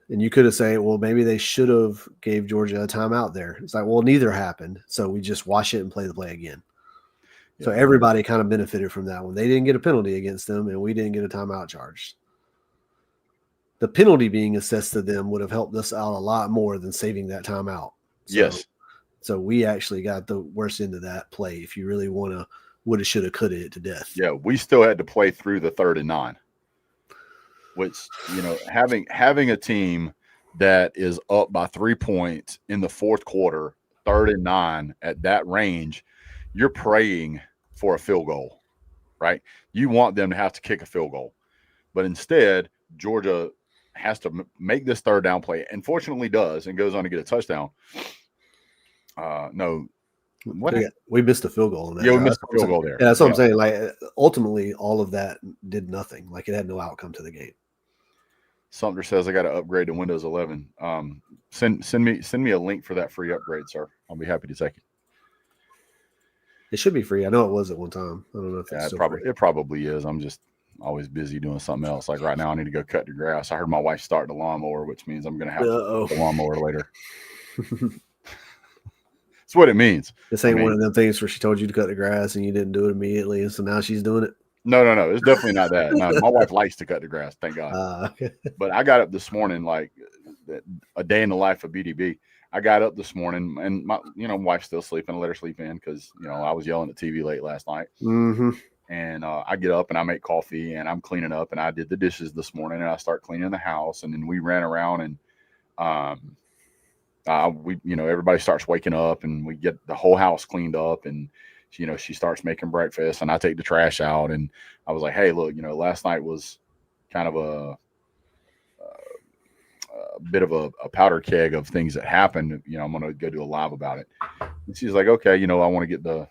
And you could have said, well, maybe they should have gave Georgia a timeout there. It's like, well, neither happened. So we just wash it and play the play again. Yeah. So everybody kind of benefited from that one. They didn't get a penalty against them, and we didn't get a timeout charged. The penalty being assessed to them would have helped us out a lot more than saving that timeout. So, yes. So we actually got the worst end of that play if you really want to woulda, shoulda, coulda it to death. Yeah, we still had to play through the 3rd and 9. Which, having a team that is up by 3 points in the 4th quarter, 3rd and 9 at that range, you're praying for a field goal, right? You want them to have to kick a field goal. But instead, Georgia has to make this 3rd down play, and fortunately does, and goes on to get a touchdown. No. We missed a field goal. Yeah, we missed a field goal there. Yeah, that's what I'm saying. Like, ultimately, all of that did nothing. Like, it had no outcome to the game. Sumter says I got to upgrade to Windows 11. Send me a link for that free upgrade, sir. I'll be happy to take it. It should be free. I know it was at one time. I don't know if it's still free. It probably is. I'm just always busy doing something else. Like right now, I need to go cut the grass. I heard my wife start the lawnmower, which means I'm going to have to cut the lawnmower later. That's what it means. This ain't one of them things where she told you to cut the grass and you didn't do it immediately, and so now she's doing it. No. It's definitely not that. No, my wife likes to cut the grass, thank God. Okay. But I got up this morning, like a day in the life of BDB. I got up this morning, and my wife's still sleeping. I let her sleep in because I was yelling at TV late last night. Mm-hmm. And I get up and I make coffee and I'm cleaning up, and I did the dishes this morning, and I start cleaning the house, and then we ran around and everybody starts waking up, and we get the whole house cleaned up, and she starts making breakfast, and I take the trash out, and I was like, hey, look, last night was kind of a bit of a powder keg of things that happened. I'm going to go do a live about it. And she's like, okay, I want to get the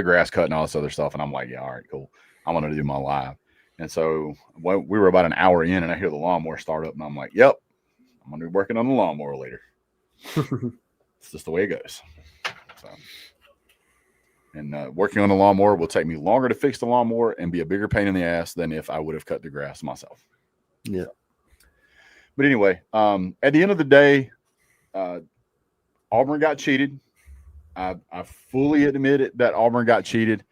grass cut and all this other stuff. And I'm like, yeah, all right, cool. I'm going to do my live. And so we were about an hour in, and I hear the lawnmower start up, and I'm like, yep, I'm going to be working on the lawnmower later. It's just the way it goes. So, and working on the lawnmower will take me longer to fix the lawnmower and be a bigger pain in the ass than if I would have cut the grass myself. Yeah. But anyway, at the end of the day, Auburn got cheated. I fully admit it that Auburn got cheated.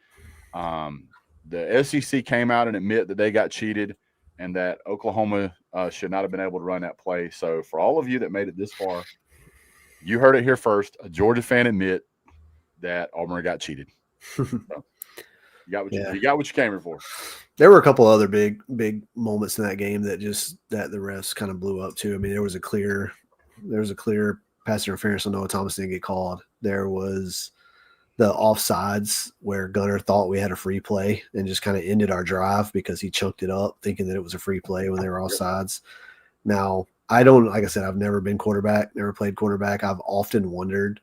The SEC came out and admit that they got cheated and that Oklahoma should not have been able to run that play. So for all of you that made it this far, you heard it here first. A Georgia fan admit that Auburn got cheated. So you got what you came here for. There were a couple other big moments in that game that the refs kind of blew up too. I mean, there was a clear pass interference on Noah Thomas didn't get called. There was the offsides where Gunner thought we had a free play and just kind of ended our drive because he chunked it up thinking that it was a free play when they were offsides. Now, like I said, I've never been quarterback, never played quarterback. I've often wondered,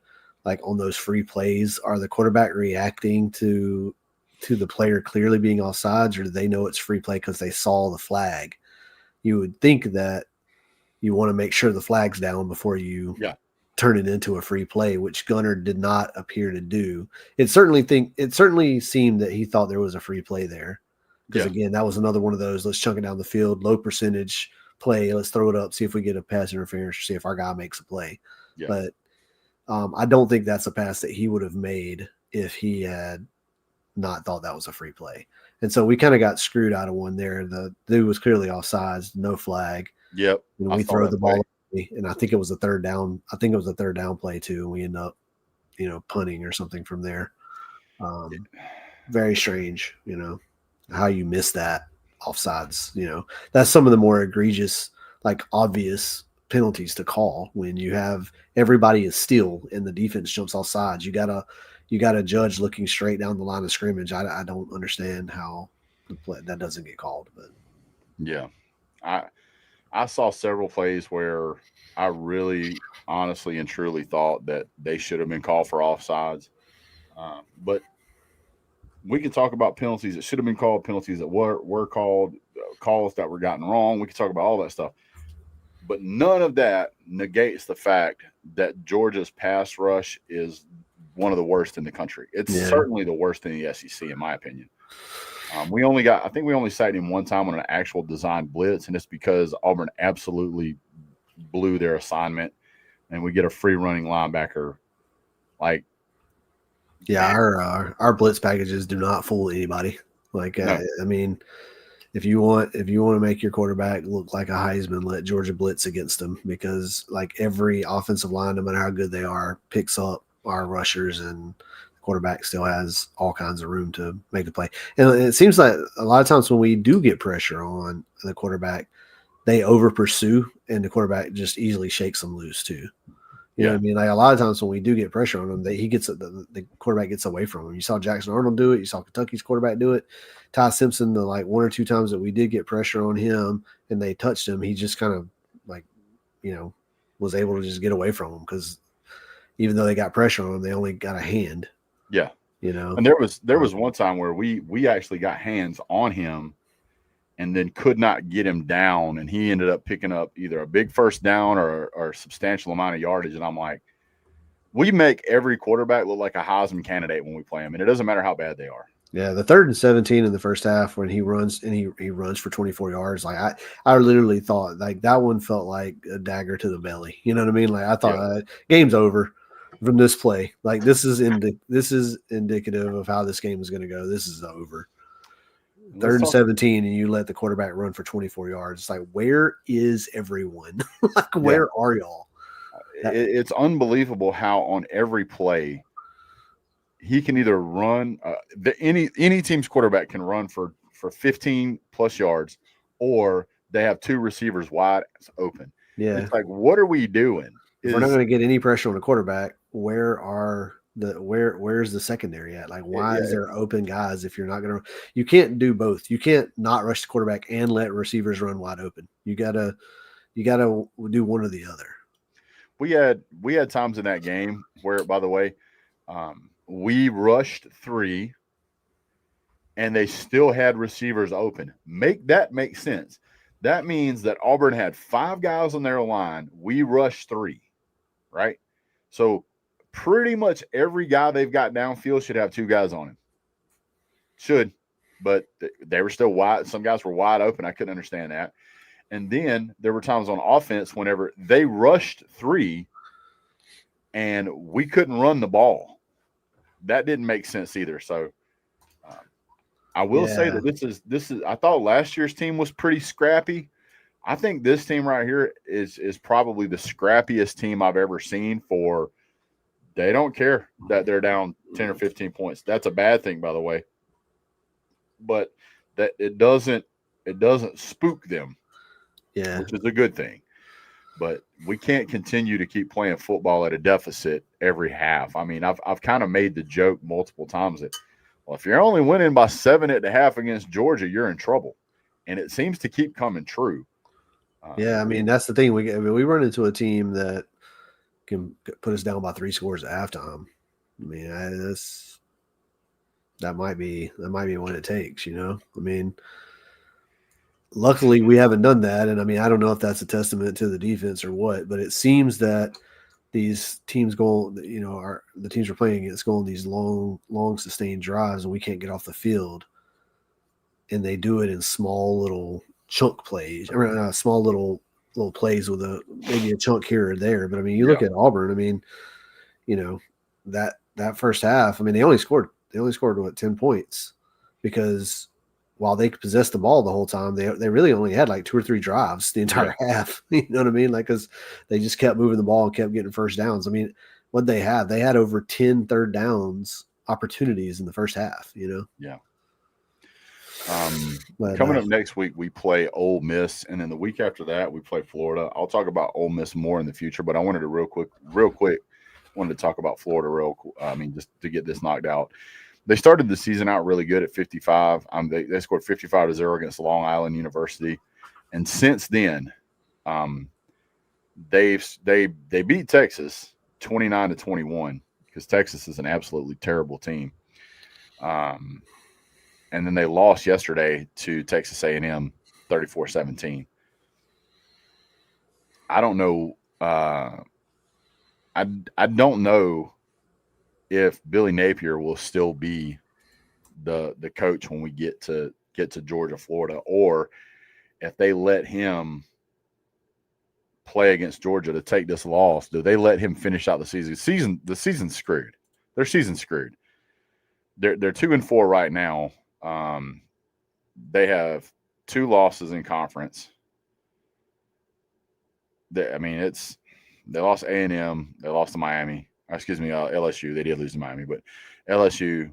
like on those free plays, are the quarterback reacting to the player clearly being offsides, or do they know it's free play because they saw the flag? You would think that you want to make sure the flag's down before you turn it into a free play, which Gunner did not appear to do. It certainly seemed that he thought there was a free play there. Because again, that was another one of those, let's chunk it down the field, low percentage play. Let's throw it up, see if we get a pass interference, or see if our guy makes a play. Yeah. But I don't think that's a pass that he would have made if he had not thought that was a free play. And so we kind of got screwed out of one there. The dude was clearly offsides, no flag. Yep. And we throw the ball away, and I think it was a third down. I think it was a third down play too. And we end up, punting or something from there. Very strange, how you miss that offsides. That's some of the more egregious, like obvious penalties to call when you have everybody is still and the defense jumps off sides. You got a judge looking straight down the line of scrimmage. I don't understand how that doesn't get called. But yeah, I saw several plays where I really honestly and truly thought that they should have been called for offsides. But we can talk about penalties that should have been called, penalties that were called, calls that were gotten wrong. We can talk about all that stuff. But none of that negates the fact that Georgia's pass rush is one of the worst in the country. It's certainly the worst in the SEC, in my opinion. I think we only cited him one time on an actual design blitz, and it's because Auburn absolutely blew their assignment, and we get a free running linebacker. Like, our blitz packages do not fool anybody. Like, no. I mean, if you want to make your quarterback look like a Heisman, let Georgia blitz against them, because like every offensive line, no matter how good they are, picks up our rushers, and the quarterback still has all kinds of room to make the play. And it seems like a lot of times when we do get pressure on the quarterback, they over pursue, and the quarterback just easily shakes them loose too. You know what I mean? Like a lot of times when we do get pressure on him, the quarterback gets away from him. You saw Jackson Arnold do it. You saw Kentucky's quarterback do it. Ty Simpson, the like one or two times that we did get pressure on him and they touched him, he just kind of like, was able to just get away from him, because even though they got pressure on him, they only got a hand. Yeah. And there was one time where we actually got hands on him and then could not get him down, and he ended up picking up either a big first down or a substantial amount of yardage. And I'm like, we make every quarterback look like a Heisman candidate when we play them, and it doesn't matter how bad they are. Yeah, the 3rd and 17 in the first half when he runs and he runs for 24 yards. Like I literally thought like that one felt like a dagger to the belly. You know what I mean? Like I thought game's over from this play. Like this is indicative of how this game is going to go. This is over. 3rd and 17, and you let the quarterback run for 24 yards. It's like, where is everyone? Like, where are y'all? It's unbelievable how on every play he can either run. Any team's quarterback can run for 15 plus yards, or they have 2 receivers wide open. Yeah, it's like, what are we doing? If we're not going to get any pressure on the quarterback, where's the secondary at? Like, why is there open guys if you're not going to – you can't do both. You can't not rush the quarterback and let receivers run wide open. You gotta do one or the other. We had times in that game where, by the way, we rushed 3 and they still had receivers open. Make sense. That means that Auburn had 5 guys on their line. We rushed 3, right? So pretty much every guy they've got downfield should have 2 guys on him. Should, but they were still wide. Some guys were wide open. I couldn't understand that. And then there were times on offense whenever they rushed 3 and we couldn't run the ball. That didn't make sense either. So I will say that this is. I thought last year's team was pretty scrappy. I think this team right here is probably the scrappiest team I've ever seen. They don't care that they're down 10 or 15 points. That's a bad thing, by the way. But that it doesn't spook them. Yeah, which is a good thing. But we can't continue to keep playing football at a deficit every half. I mean, I've kind of made the joke multiple times that, well, if you're only winning by 7 at the half against Georgia, you're in trouble. And it seems to keep coming true. I mean, that's the thing. We run into a team that can put us down by 3 scores at halftime. I mean, that might be what it takes, you know. I mean, luckily we haven't done that, and I mean, I don't know if that's a testament to the defense or what, but it seems that these teams the teams we're playing against go on these long sustained drives, and we can't get off the field, and they do it in small little chunk plays, or small little plays with maybe a chunk here or there. But I mean, you look at Auburn. I mean, you know, that first half. I mean, they only scored what, 10 points, because while they possessed the ball the whole time, they really only had like 2 or 3 drives the entire half. You know what I mean? Like, because they just kept moving the ball and kept getting first downs. I mean, what they had over 10 third downs opportunities in the first half. You know? Yeah. Coming up next week, we play Ole Miss, and then the week after that, we play Florida. I'll talk about Ole Miss more in the future, but I wanted to real quick, wanted to talk about Florida just to get this knocked out. They started the season out really good at 55. They scored 55-0 against Long Island University, and since then, they beat Texas 29-21, because Texas is an absolutely terrible team. And then they lost yesterday to Texas A&M 34-17. I don't know. I don't know if Billy Napier will still be the coach when we get to Georgia, Florida, or if they let him play against Georgia to take this loss. Do they let him finish out the season? The season's screwed. Their season's screwed. They're 2-4 right now. They have 2 losses in conference. They lost A&M. They lost to Miami. LSU. They did lose to Miami, but LSU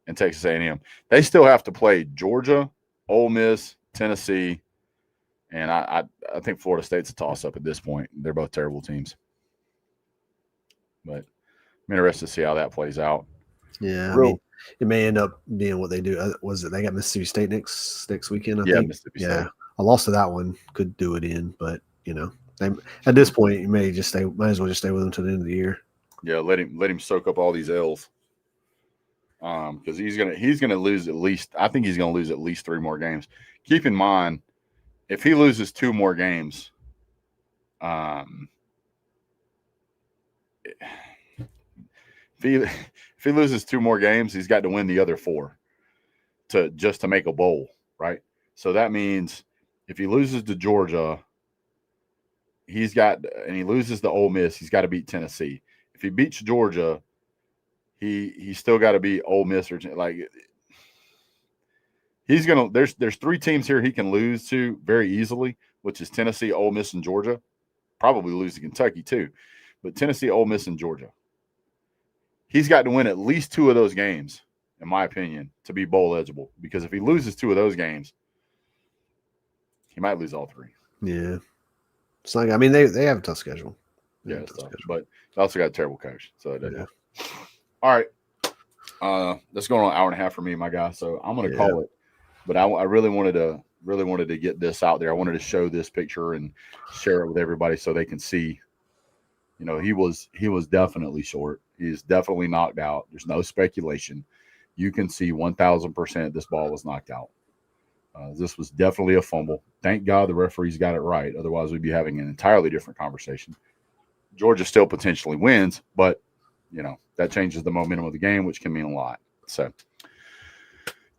and Texas A&M. They still have to play Georgia, Ole Miss, Tennessee, and I think Florida State's a toss-up at this point. They're both terrible teams. But I'm interested to see how that plays out. Yeah, I mean, it may end up being what they do. Was it they got Mississippi State next weekend? I think. Mississippi State. A loss to that one could do it in, but you know, at this point, you might as well just stay with them to the end of the year. Yeah, let him soak up all these L's. Because he's gonna lose at least. I think he's gonna lose at least 3 more games. Keep in mind, if he loses 2 more games, if he loses 2 more games, he's got to win the other 4 to make a bowl, right? So that means if he loses to Georgia, and he loses to Ole Miss, he's got to beat Tennessee. If he beats Georgia, he's still got to beat Ole Miss, or like he's gonna. There's 3 teams here he can lose to very easily, which is Tennessee, Ole Miss, and Georgia. Probably lose to Kentucky too, but Tennessee, Ole Miss, and Georgia. He's got to win at least 2 of those games, in my opinion, to be bowl eligible. Because if he loses 2 of those games, he might lose all 3. Yeah, it's like, I mean, they have a tough schedule. Yeah, but they also got a terrible coach. So All right, that's going on an hour and a half for me, my guy. So I'm going to call it. But I really wanted to get this out there. I wanted to show this picture and share it with everybody so they can see. You know, he was definitely short. He's definitely knocked out. There's no speculation. You can see 1,000% this ball was knocked out. This was definitely a fumble. Thank God the referees got it right. Otherwise, we'd be having an entirely different conversation. Georgia still potentially wins, but, you know, that changes the momentum of the game, which can mean a lot. So,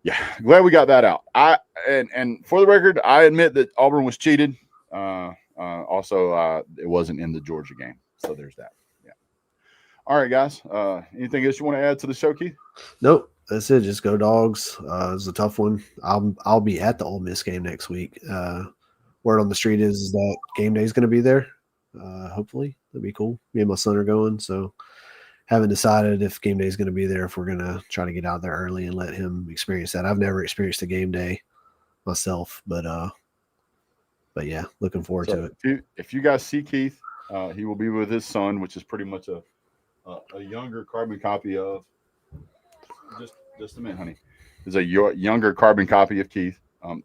yeah, glad we got that out. And for the record, I admit that Auburn was cheated. Also, it wasn't in the Georgia game. So there's that. Yeah. All right, guys. Anything else you want to add to the show, Keith? Nope. That's it. Just go Dogs. It's a tough one. I'll be at the Ole Miss game next week. Word on the street is that game day is going to be there. Hopefully, that'd be cool. Me and my son are going, so haven't decided if game day is going to be there. If we're going to try to get out there early and let him experience that. I've never experienced a game day myself, but yeah, looking forward to it. If you guys see Keith, he will be with his son, which is pretty much a younger carbon copy of. Just a minute, honey. There's a younger carbon copy of Keith.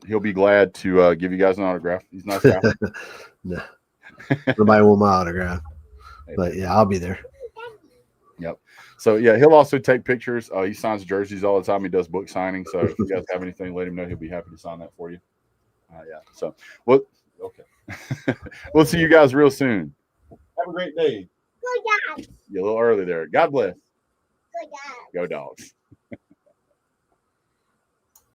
He'll be glad to give you guys an autograph. He's not. No. Nobody want my autograph. But yeah, I'll be there. Yep. So yeah, he'll also take pictures. He signs jerseys all the time. He does book signings. So if you guys have anything, let him know. He'll be happy to sign that for you. Yeah. So well, okay. We'll see you guys real soon. Have a great day. Go Dogs. You're a little early there. God bless. Go Dogs. Go Dogs.